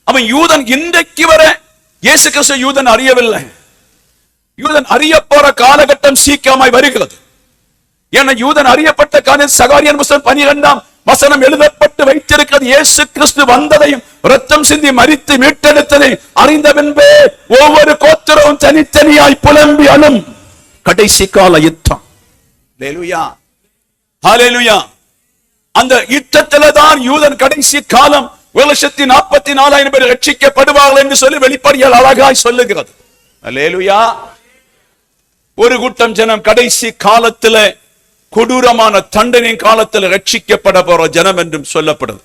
அவன் யூதன் இன்றைக்கு வர இயேசு கிறிஸ்து யூதன் அறியவில்லை. யூதன் அறிய போற காலகட்டம் சீக்கிரமாய் வருகிறது. ஏன்னா யூதன் அறியப்பட்ட காலம் சகாரியன் புத்தகம் 12ஆம் வசனம் எழுதப்பட்டு வைத்திருக்கிறது. இயேசு கிறிஸ்து வந்ததையும் ரத்தம் சிந்தி மரித்து மீட்டெடுத்ததை அறிந்த பின்பே ஒவ்வொரு கோத்திரமும் தனித்தனியாய் புலம்பி அழும். கடைசி கால யுத்தம். ஹல்லேலூயா, ஹல்லேலூயா. அந்த யுத்தத்தில தான் யூதன் கடைசி காலம் 1,44,000 பேர் ரட்சிக்கப்படுவார்கள் என்று சொல்லி வெளிப்படையால் அழகாய் சொல்லுகிறது. அல்லேலூயா. ஒரு கூட்டம் ஜனம் கடைசி காலத்தில் கொடூரமான தண்டனை காலத்தில் ரட்சிக்கப்பட போற ஜனம் என்றும் சொல்லப்படுது.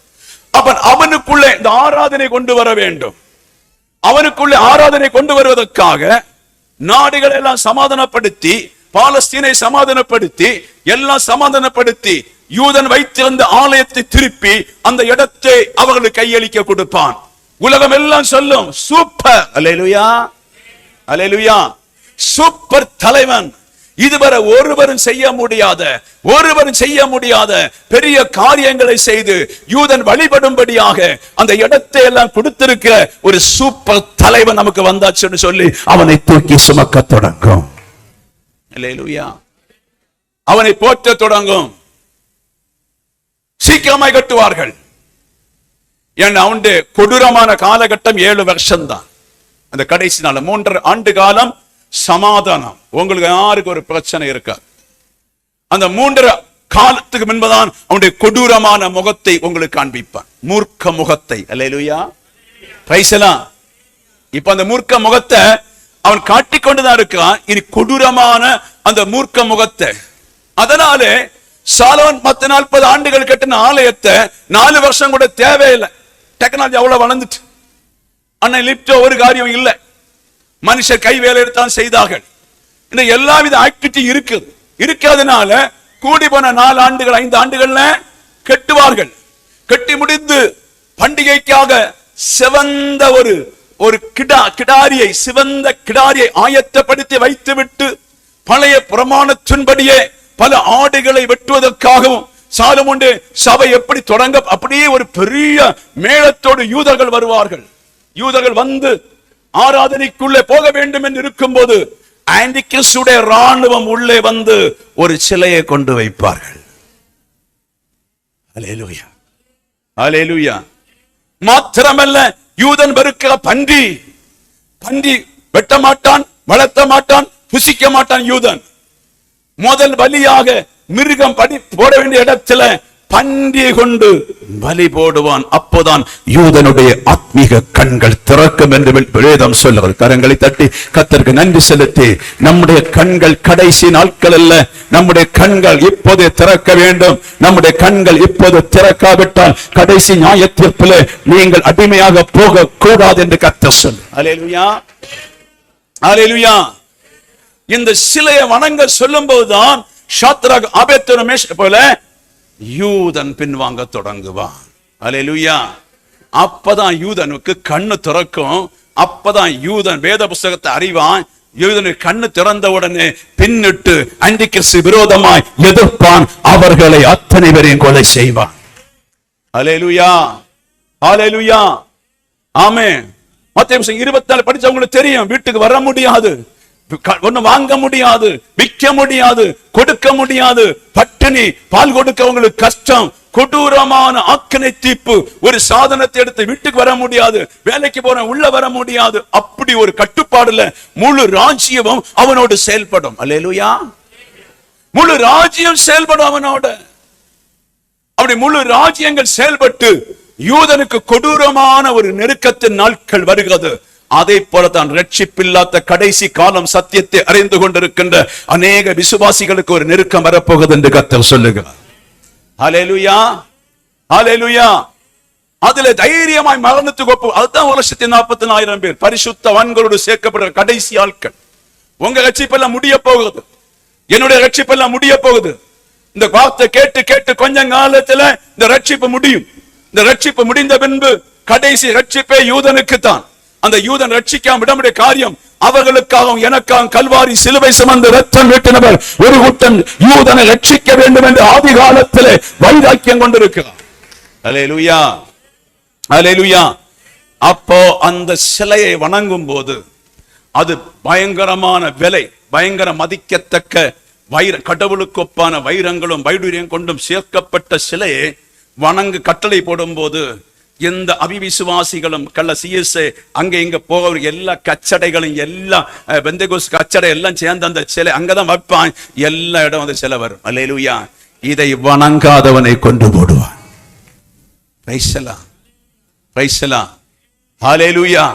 அவனுக்குள்ளே இந்த ஆராதனை கொண்டு வர வேண்டும். அவனுக்குள்ளே ஆராதனை கொண்டு வருவதற்காக நாடுகளை எல்லாம் சமாதானப்படுத்தி, பாலஸ்தீனை சமாதானப்படுத்தி, எல்லாம் சமாதானப்படுத்தி யூதன் வைத்திருந்த ஆலயத்தை திருப்பி அந்த இடத்தை அவர்களுக்கு கையளிக்க கொடுப்பான். உலகம் எல்லாம் சொல்லும் சூப்பர். அல்லேலூயா, அல்லேலூயா. சூப்பர் தலைவன். இதுவரை ஒருவரும் செய்ய முடியாத பெரிய காரியங்களை செய்து யூதன் வழிபடும்படியாக அந்த இடத்தை எல்லாம் கொடுத்திருக்கிற ஒரு சூப்பர் தலைவன் நமக்கு வந்தாச்சுன்னு சொல்லி அவனை தூக்கி சுமக்க தொடங்கும். அல்லேலூயா. அவனை போற்ற தொடங்கும். சீக்கிரமாய் கட்டுவார்கள். ஏன்னா அவனுடைய கொடூரமான காலகட்டம் 7 வருஷம் தான். அந்த கடைசி நாள் 3 ஆண்டு காலம் சமாதானம். உங்களுக்கு யாருக்கு ஒரு பிரச்சனை இருக்காது. அந்த 3 காலத்துக்கு முன்பதான் அவனுடைய கொடூரமான முகத்தை உங்களுக்கு காண்பிப்பான். மூர்க்க முகத்தை. அல்லேலூயா, பிரைஸ் எல்லாம். இப்ப அந்த மூர்க்க முகத்தை அவன் காட்டிக்கொண்டுதான் இருக்கிறான். இனி கொடூரமான அந்த மூர்க்க முகத்தை. அதனாலே சாலோன் 40 ஆண்டுகள் கட்டின ஆலயத்தை 4 வருஷம் கூட தேவையில்லை. டெக்னாலஜி அவ்வளவு வளர்ந்துட்டு அன்னை லிப்டோ ஒரு காரியம் இல்லை. மனுஷர் கை வேலை எடுத்தான் செய்தார்கள். இந்த எல்லாவித ஆக்டிவிட்டி இருக்கிறதுனால கூடி போன 4 ஆண்டுகள் 5 ஆண்டுகள்ல கட்டுவார்கள். கட்டி முடிந்து பண்டிகைக்காக சிவந்த ஒரு கிடாரியை ஆயத்தப்படுத்தி வைத்துவிட்டு பழைய பிரமாணத்தின்படியே பல ஆடுகளை வெட்டுவதற்காகவும் சாலமோனுடைய சபை எப்படி தொடங்க, அப்படியே ஒரு பெரிய மேளத்தோடு யூதர்கள் வருவார்கள். யூதர்கள் வந்து ஆராதனைக்குள்ளே போக வேண்டும் என்று இருக்கும் போது ஆன்டி கிறிஸ்துடைய ராணுவம் உள்ளே வந்து ஒரு சிலையை கொண்டு வைப்பார்கள். அல்லேலூயா, அல்லேலூயா. மாத்திரமல்ல, யூதன் வெறுக்கிற பன்றி பன்றி வெட்ட மாட்டான், வளர்த்த மாட்டான், புசிக்க மாட்டான் யூதன். முதல் பலியாக மிருகம் போட வேண்டிய இடத்துல பன்றியை கொண்டு பலி போடுவான். அப்போதான் யூதனுடைய ஆத்மீக கண்கள் திறக்கும் என்று வேதம் சொல்லுகிறது. கரங்களை தட்டி கர்த்தருக்கு நன்றி செலுத்தி, நம்முடைய கண்கள் கடைசி நாட்கள் அல்ல, நம்முடைய கண்கள் இப்போது திறக்க வேண்டும். நம்முடைய கண்கள் இப்போது திறக்காவிட்டால் கடைசி நியாயத்தீர்ப்பிலே நீங்கள் அடிமையாக போக கூடாது என்று கர்த்தர் சொல்லு. அல்லேலூயா, அல்லேலூயா. இந்த சிலையை வணங்க சொல்லும் போதுதான் ஷாத்ராக், ஆபேத்நேகோ, மேஷாக் போல யூதன் பின்வாங்க தொடங்குவான். அல்லேலூயா. அப்பதான் யூதனுக்கு கண்ணு திறக்கும். அப்பதான் யூதன் வேத புஸ்தகத்தை அறிவான். யூதனுக்கு கண்ணு திறந்த உடனே பின்னிட்டு அன்றிக்கிறிஸ்து விரோதமாய் எதிர்ப்பான். அவர்களை அத்தனை பேரையும் கொலை செய்வான். அல்லேலூயா, அல்லேலூயா, ஆமென். மத்தேயு 24 படிச்சவங்களுக்கு தெரியும், வீட்டுக்கு வர முடியாது, ஒண்ணு வாங்க முடியாது, விற்க முடியாது, கொடுக்க முடியாது, பட்டினி, பால் கொடுக்க உங்களுக்கு கஷ்டம், கொடூரமான ஆக்கினை தீர்ப்பு. ஒரு சாதனத்தை எடுத்து வீட்டுக்கு வர முடியாது, வேலைக்கு போற உள்ள வர முடியாது. அப்படி ஒரு கட்டுப்பாடுல முழு ராஜ்யமும் அவனோடு செயல்படும். அல்லேலூயா, முழு ராஜ்யம் செயல்படும் அவனோட. அப்படி முழு ராஜ்யங்கள் செயல்பட்டு யூதனுக்கு கொடூரமான ஒரு நெருக்கத்தின் நாட்கள் வருகிறது. அதை போலதான் ரட்சிப்பில்லாத கடைசி காலம் சத்தியத்தை அறிந்து கொண்டிருக்கின்ற அநேக விசுவாசிகளுக்கு ஒரு நெருக்கம் வரப்போகுது என்று கர்த்தர் சொல்லுகிறார். ஹல்லேலூயா, ஹல்லேலூயா. அதுல தைரியமாய் மரணத்துக்கு ஒப்பு. அதுதான் 1,40,000 பேர் பரிசுத்தவான்களோடு சேர்க்கப்படுற கடைசி ஆட்கள். உங்க ரட்சிப்பெல்லாம் முடிய போகுது, என்னுடைய ரட்சிப்பெல்லாம் முடிய போகுது. இந்த வார்த்தை கேட்டு கேட்டு கொஞ்ச காலத்துல இந்த ரட்சிப்பு முடியும். இந்த ரட்சிப்பு முடிந்த பின்பு கடைசி ரட்சிப்பே யூதனுக்கு தான். அந்த யூதன் ரட்சிக்காம விடமுடைய காரியம், அவர்களுக்காகவும் எனக்காகவும் கல்வாரி சிலுவை சுமந்து ரத்தம் வெட்டினவர் ஒரு கூட்டம் யூதனை ரட்சிக்க வேண்டும் என்று ஆதி காலத்திலே வைராக்கியம் கொண்டிருக்கிறார். அல்லேலூயா, அல்லேலூயா. அப்போ அந்த சிலையை வணங்கும் போது அது பயங்கரமான விலை, பயங்கர மதிக்கத்தக்க கடவுளுக்கு ஒப்பான வைரங்களும் வைடூரியம் கொண்டும் சேர்க்கப்பட்ட சிலையை வணங்கு கட்டளை போடும் போது எந்த அவிவிசுவாசிகளும் கள்ள சிஎஸ்ஏ அங்க இங்க போக எல்லா கச்சடைகளும் எல்லா பெந்தேகோஸ்து கச்சடை எல்லாம் சேர்ந்து அந்த சிலை அங்கதான் வைப்பான். எல்லா இடம் அந்த சிலை வரும். அல்லேலூயா. இதை வணங்காதவனை கொண்டு போடுவான். Praise the Lord, praise the Lord, hallelujah.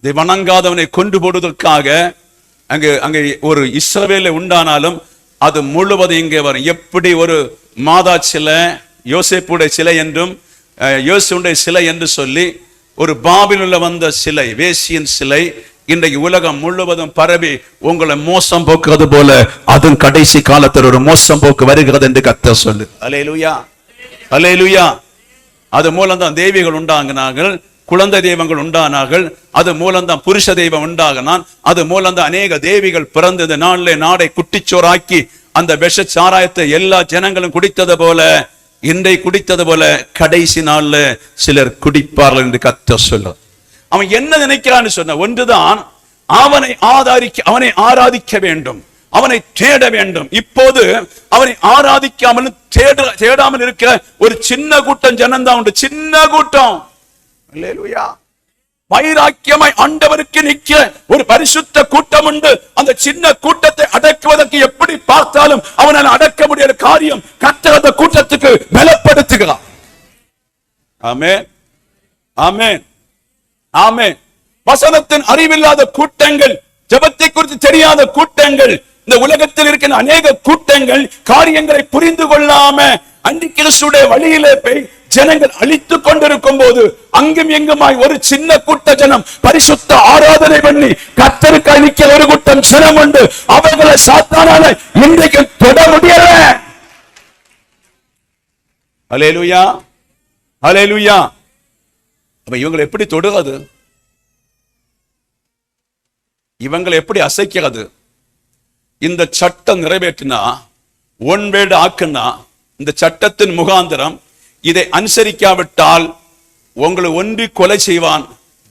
இதை வணங்காதவனை கொண்டு போடுவதற்காக அங்கே ஒரு இஸ்ரவேலை உண்டானாலும் அது முழுவதும் இங்கே வரும். எப்படி ஒரு மாதா சிலை, யோசேப்புடைய சிலை என்றும் யோசுடைய சிலை என்று சொல்லி ஒரு பாபிலோனில் வந்த சிலை, வேசியின் சிலை இன்றைக்கு உலகம் முழுவதும் பரவி உங்களை மோசம் போக்குறது போல அதுவும் கடைசி காலத்தில் ஒரு மோசம் போக்கு வருகிறது என்று கர்த்தர் சொல்லு. அல்லேலூயா, அல்லேலூயா. அது மூலம்தான் தெய்வங்கள் உண்டாங்கினார்கள், குழந்தை தெய்வங்கள் உண்டானார்கள். அது மூலம்தான் புருஷ தெய்வம் உண்டாகினான். அது மூலம்தான் அநேக தேவிகள் பிறந்த இந்த நாளிலே நாடை குட்டிச்சோறாக்கி அந்த விஷ சாராயத்தை எல்லா ஜனங்களும் குடித்தது போல இன்றை குடித்தது போல கடைசி நாள்ல சிலர் குடிப்பார்கள் என்று கர்த்தர் சொல்றார். அவன் என்ன நினைக்கிறான்னு சொன்ன ஒன்றுதான், அவனை ஆராதிக்க வேண்டும், அவனை தேட வேண்டும். இப்போது அவனை ஆராதிக்காமல் தேடாமல் இருக்கிற ஒரு சின்ன கூட்டம் ஜனந்தான் உண்டு, சின்ன கூட்டம். அல்லேலூயா. வைராக்கியமாய் ஆண்டவருக்கு நிற்க ஒரு பரிசுத்த கூட்டம் உண்டு. அந்த சின்ன கூட்டத்தை அடக்குவதற்கு எப்படி பார்த்தாலும் அவனால் அடக்க முடியாத காரியம் கர்த்தர் அந்த கூட்டத்துக்கு பலப்படுத்துகிறார். ஆமென், ஆமென், ஆமென். வசனத்தின் அறிவில்லாத கூட்டங்கள், ஜெபத்தை குறித்து தெரியாத கூட்டங்கள், இந்த உலகத்தில் இருக்கிற அநேக கூட்டங்கள் காரியங்களை புரிந்து கொள்ளாம அன்றிக்கிறிஸ்துடைய வழியிலே போய் ஜனங்கள் அழித்துக் கொண்டிருக்கும் போது அங்கும் எங்குமாய் ஒரு சின்ன கூட்ட ஜனம் பரிசுத்த ஆராதனை பண்ணி கர்த்தருக்கு அளிக்க ஒரு கூட்டம் ஜனம் உண்டு. அவர்களை சாத்தானால இன்றைக்கு தொட முடியல. அல்லேலூயா, அல்லேலூயா. அப்ப இவங்களை எப்படி தொடுகிறது, இவங்களை எப்படி அசைக்கிறது? இந்த சட்டம் நிறைவேற்றினா, ஒன் வேர்டு ஆக்குனா, இந்த சட்டத்தின் முகாந்திரம் இதை அனுசரிக்காவிட்டால் உங்களை ஒன்றி கொலை செய்வான்,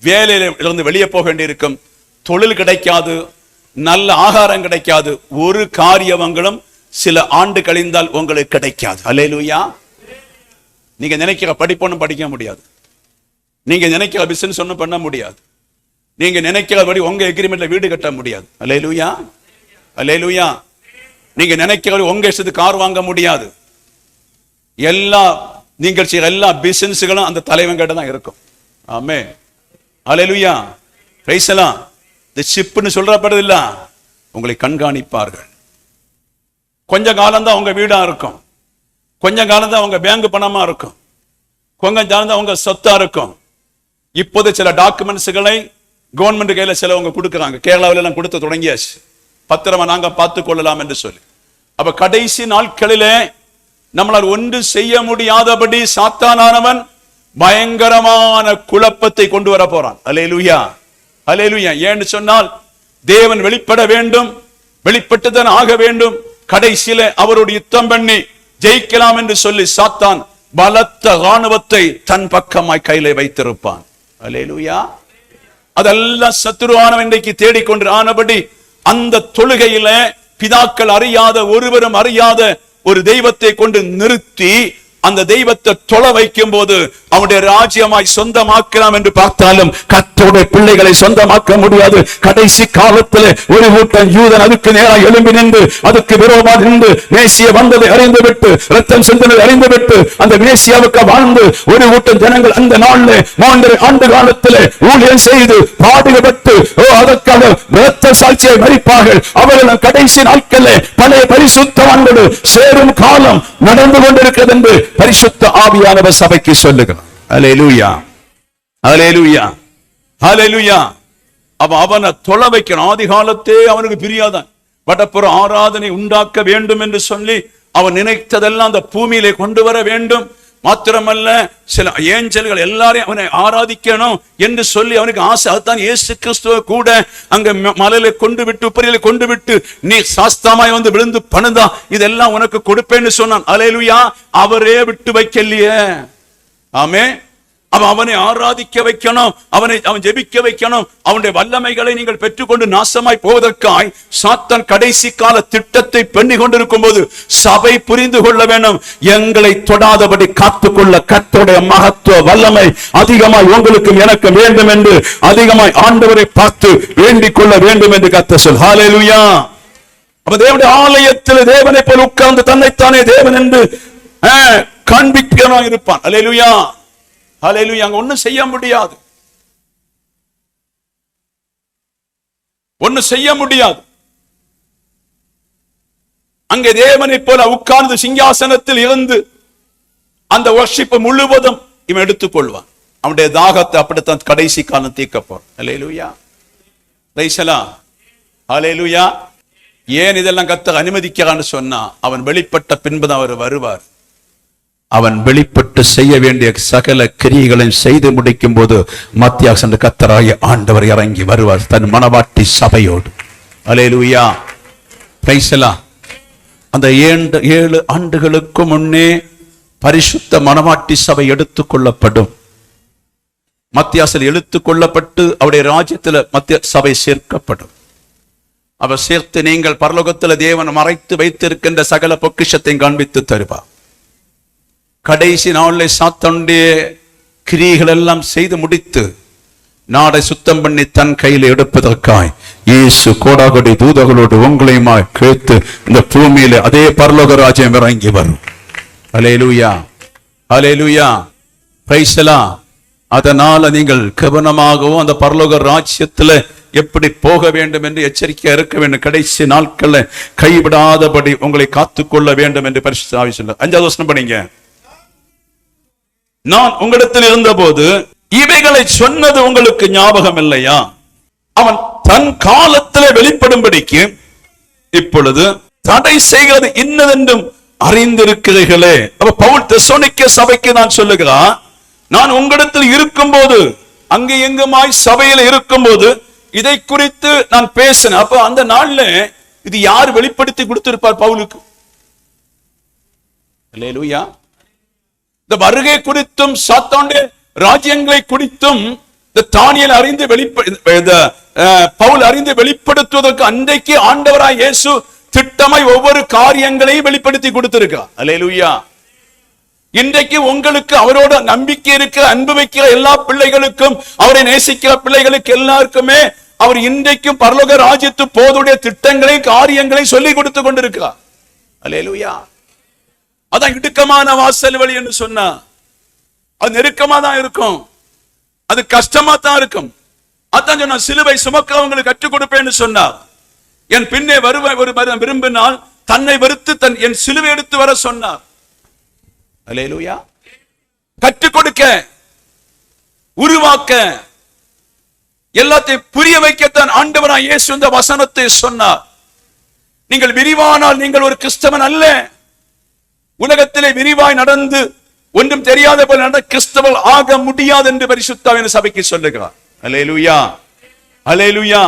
வேலையில இருந்து வெளியே போக வேண்டியிருக்கும், தொழில் கிடைக்காது, நல்ல ஆகாரம் கிடைக்காது, ஒரு காரியங்களும் சில ஆண்டு கழிந்தால் உங்களுக்கு கிடைக்காது. அல்லேலூயா. நீங்க நினைக்கிற படிப்பொன்னும் படிக்க முடியாது, நீங்க நினைக்கிற பிசினஸ் ஒன்னும் பண்ண முடியாது, நீங்க நினைக்கிறபடி உங்க எக்ரிமெண்ட்ல வீடு கட்ட முடியாது. அல்லேலூயா, அல்லேலூயா. நீங்க நினைக்கிறபடி உங்க இஷ்டத்துக்கு கார் வாங்க முடியாது. எல்லா நீங்கள் செய்யற எல்லா பிசினஸ்களும் அந்த தலைவன் கிட்ட தான் இருக்கும். ஆமே, அல்லேலூயா, பிரைஸ் எல்லாம். இந்த ஷிப்னு சொல்றப்படுது இல்ல, உங்களை கண்காணிப்பார்கள். கொஞ்ச காலம் தான் உங்க வீடா இருக்கும், கொஞ்ச காலம் தான் உங்க பேங்க் பணமா இருக்கும், கொஞ்ச காலம் தான் உங்க சொத்தா இருக்கும். இப்போது சில டாக்குமெண்ட்ஸ்களை கவர்மெண்ட் கையில சிலவங்க கொடுக்குறாங்க. கேரளாவில எல்லாம் கொடுத்து தொடங்கியாச்சு, பத்திரமா நாங்க பார்த்துக் கொள்ளலாம் என்று சொல்லி. அப்ப கடைசி நாட்களிலே நம்மளால் ஒன்று செய்ய முடியாதபடி சாத்தானானவன் பயங்கரமான குழப்பத்தை கொண்டு வர போறான். அல்லேலூயா, அல்லேலூயா. ஏன்னு சொன்னால் தேவன் வெளிப்பட வேண்டும், வெளிப்பட்டுதான் ஆக வேண்டும். கடைசியில அவரோடு யுத்தம் பண்ணி ஜெயிக்கலாம் என்று சொல்லி சாத்தான் பலத்த ராணுவத்தை தன் பக்கமாய் கையில வைத்திருப்பான். அல்லேலூயா. அதெல்லாம் சத்துருவானவன் இன்றைக்கு தேடிக்கொண்டு ஆனபடி அந்த தொழுகையில பிதாக்கள் அறியாத, ஒருவரும் அறியாத ஒரு தெய்வத்தை கொண்டு நிறுத்தி அந்த தெய்வத்தை தொலை வைக்கும் போது அவனுடைய ராஜ்யமாய் சொந்தமாக்கலாம் என்று பார்த்தாலும் கர்த்தருடைய பிள்ளைகளை சொந்தமாக்க முடியாது. கடைசி காலத்தில் ஒரு கூட்டம் யூதன் அதுக்கு நேராக எழும்பி நின்று அதுக்கு விரோதமாக நின்று மேசியா வந்ததை அறிந்துவிட்டு ரத்தம் சிந்தனை அறிந்துவிட்டு அந்த மேசியாவுக்கு வாழ்ந்து ஒரு கூட்டம் ஜனங்கள் அந்த நாளில் 3 ஆண்டு காலத்தில் ஊழியம் செய்து பாடுபட்டு அதற்காக இரத்த சாட்சியை மரிப்பார்கள். அவர்கள் கடைசி நாட்களில் பழைய பரிசுத்தவான்களோடு சேரும் காலம் நடந்து கொண்டிருக்கிறது என்று பரிசுத்த ஆவியானவர் சபைக்கு சொல்லுகிறார். அல்லேலூயா, அல்லேலூயா, அல்லேலூயா. அவனை தொலை வைக்கணும். ஆதி காலத்தே அவனுக்கு பிரியாதான் வடப்புற ஆராதனை உண்டாக்க வேண்டும் என்று சொல்லி அவன் நினைத்ததெல்லாம் அந்த பூமியிலே கொண்டு வர வேண்டும். மாத்திரமல்ல சில ஏஞ்சல்கள் எல்லாரையும் அவனை ஆராதிக்கணும் என்று சொல்லி அவனுக்கு ஆசை. அதுதான் இயேசு கிறிஸ்துவ கூட அங்க மலையில கொண்டு விட்டு உப்பரியில கொண்டு விட்டு நீ சாஸ்தாமாய் வந்து விழுந்து பணுதா இதெல்லாம் உனக்கு கொடுப்பேன்னு சொன்னான். அல்லேலூயா. அவரே விட்டு வைக்கலையே. ஆமே. அவனை ஆராதிக்க வைக்கணும், அவன் ஜெபிக்க வைக்கணும். அவனுடைய வல்லமைகளை நீங்கள் பெற்றுக்கொண்டு நாசமாய் போவதற்காய் சாத்தான் கடைசி கால திட்டத்தை பண்ணி கொண்டிருக்கும் போது சபை புரிந்து கொள்ள வேண்டும். எங்களை தொடாதபடி காத்துக்கொள்ள கர்த்தருடைய மகத்துவ வல்லமை அதிகமாய் உங்களுக்கும் எனக்கு வேண்டும் என்று அதிகமாய் ஆண்டவரை பார்த்து வேண்டிக் கொள்ள வேண்டும் என்று கர்த்தர் சொல். ஹல்லேலூயா. அப்ப தேவனுடைய ஆலயத்தில் தேவனை போல் உட்கார்ந்து தன்னைத்தானே தேவன் என்று காண்பிக்கிறவனாக இருப்பான். அல்லேலூயா, அல்லேலூயா. அங்க ஒண்ணும் செய்ய முடியாது, ஒண்ணும் செய்ய முடியாது. அங்கே தேவனை போல உட்கார்ந்து சிங்காசனத்தில் இருந்து அந்த வர்ஷிப் முழுவதும் இவன் எடுத்துக்கொள்வான். அவனுடைய தாகத்தை அப்படித்தான் கடைசி காலம் தீர்க்கப்போம். அல்லேலூயா, பிரைஸ் தி லார்ட். அல்லேலூயா. ஏன் இதெல்லாம் கர்த்தர் அனுமதிக்கிறான்னு சொன்னா அவன் வெளிப்பட்ட பின்புதான் அவர் வருவார். அவன் வெளிப்பட்டு செய்ய வேண்டிய சகல கிரியைகளையும் செய்து முடிக்கும் போது மத்தியாக கர்த்தராகிய ஆண்டவர் இறங்கி வருவார் தன் மனவாட்டி சபையோடு. அல்லேலூயா, பிரைஸ் தி லார்ட். அந்த 7 ஆண்டுகளுக்கு முன்னே பரிசுத்த மனவாட்டி சபை எடுத்துக் கொள்ளப்படும். மத்தியாசில் எடுத்துக் கொள்ளப்பட்டு அவருடைய ராஜ்யத்தில் மத்திய சபை சேர்க்கப்படும். அவர் சேர்த்து நீங்கள் பரலோகத்தில் தேவன் மறைத்து வைத்திருக்கின்ற சகல பொக்கிஷத்தை காண்பித்து தருவார். கடைசி நாளில் சாத்தானுடைய கிரியைகள் எல்லாம் செய்து முடித்து நாடை சுத்தம் பண்ணி தன் கையில் எடுப்பதற்காய் இயேசு கோடாகோடி தூதர்களோடு உங்களையுமாய் கேட்டு இந்த பூமியில அதே பரலோக ராஜ்யம் இறங்கி வரும். அல்லேலூயா, அல்லேலூயா, பிரைஸ் தி லார்ட். அதனால நீங்கள் கவனமாகவும் அந்த பரலோக ராஜ்யத்துல எப்படி போக வேண்டும் என்று எச்சரிக்கையா இருக்க வேண்டும். கடைசி நாட்கள்ல கைவிடாதபடி உங்களை காத்துக்கொள்ள வேண்டும் என்று பரிசுத்த ஆவி சொல்றார். 5வது வசனம் படிங்க. நான் உங்களிடத்தில் இருந்த போது இவைகளை சொன்னது உங்களுக்கு ஞாபகம் இல்லையா? அவன் தன் காலத்திலே வெளிப்படும்படிக்கு இப்பொழுது தடை செய்கிறது இன்னதென்றும் அறிந்திருக்கிறீர்களே. அப்ப பவுல் தெசலோனிக்கே சபைக்கு நான் சொல்லுகிறான், நான் உங்களிடத்தில் இருக்கும் போது அங்கே எங்குமாய் சபையில இருக்கும் போது இதை குறித்து நான் பேசினேன். அப்ப அந்த நாள்ல இது யார் வெளிப்படுத்தி கொடுத்திருப்பார் பவுலுக்கு? அல்லேலூயா. இந்த வருகை குறித்தும் சாத்தானுடைய ராஜ்யங்களை குறித்தும் இந்த தானியேல் அறிந்து பவுல் அறிந்து வெளிப்படுத்துவதற்கு அன்றைக்கு ஆண்டவராய் இயேசு திட்டமாய் ஒவ்வொரு காரியங்களையும் வெளிப்படுத்தி கொடுத்திருக்கார். அல்லேலூயா. இன்றைக்கு உங்களுக்கு அவரோட நம்பிக்கை இருக்கிற, அன்பு வைக்கிற எல்லா பிள்ளைகளுக்கும், அவரை நேசிக்கிற பிள்ளைகளுக்கு எல்லாருக்குமே அவர் இன்றைக்கும் பரலோக ராஜ்யத்து போதுடைய திட்டங்களை, காரியங்களை சொல்லிக் கொடுத்து கொண்டிருக்கிறார். அல்லேலூயா. அதான் இடுக்கமான வாசல் வழி என்று சொன்னா, அது நெருக்கமா தான் இருக்கும், அது கஷ்டமா தான் இருக்கும். அதான் சொன்ன, சிலுவை சுமக்கிறவங்களுக்கு கற்றுக் கொடுப்பேன்னு சொன்னார். என் பின்னே வருவ ஒரு விரும்பினால் தன்னை வெறுத்து என் சிலுவை எடுத்து வர சொன்னார். அல்லேலூயா. கற்றுக் கொடுக்க, உருவாக்க, எல்லாத்தையும் புரிய வைக்கத்தான் ஆண்டவராய் இயேசு இந்த வசனத்தை சொன்னார். நீங்கள் விரிவானால் நீங்கள் ஒரு கிறிஸ்தவன் அல்ல. உலகத்திலே விரிவாய் நடந்து ஒன்றும் தெரியாத போல நடந்த கிறிஸ்தவன் ஆக முடியாது என்று பரிசுத்த ஆவியானவர் சபைக்கு சொல்லுகிறார். அல்லேலூயா, அல்லேலூயா.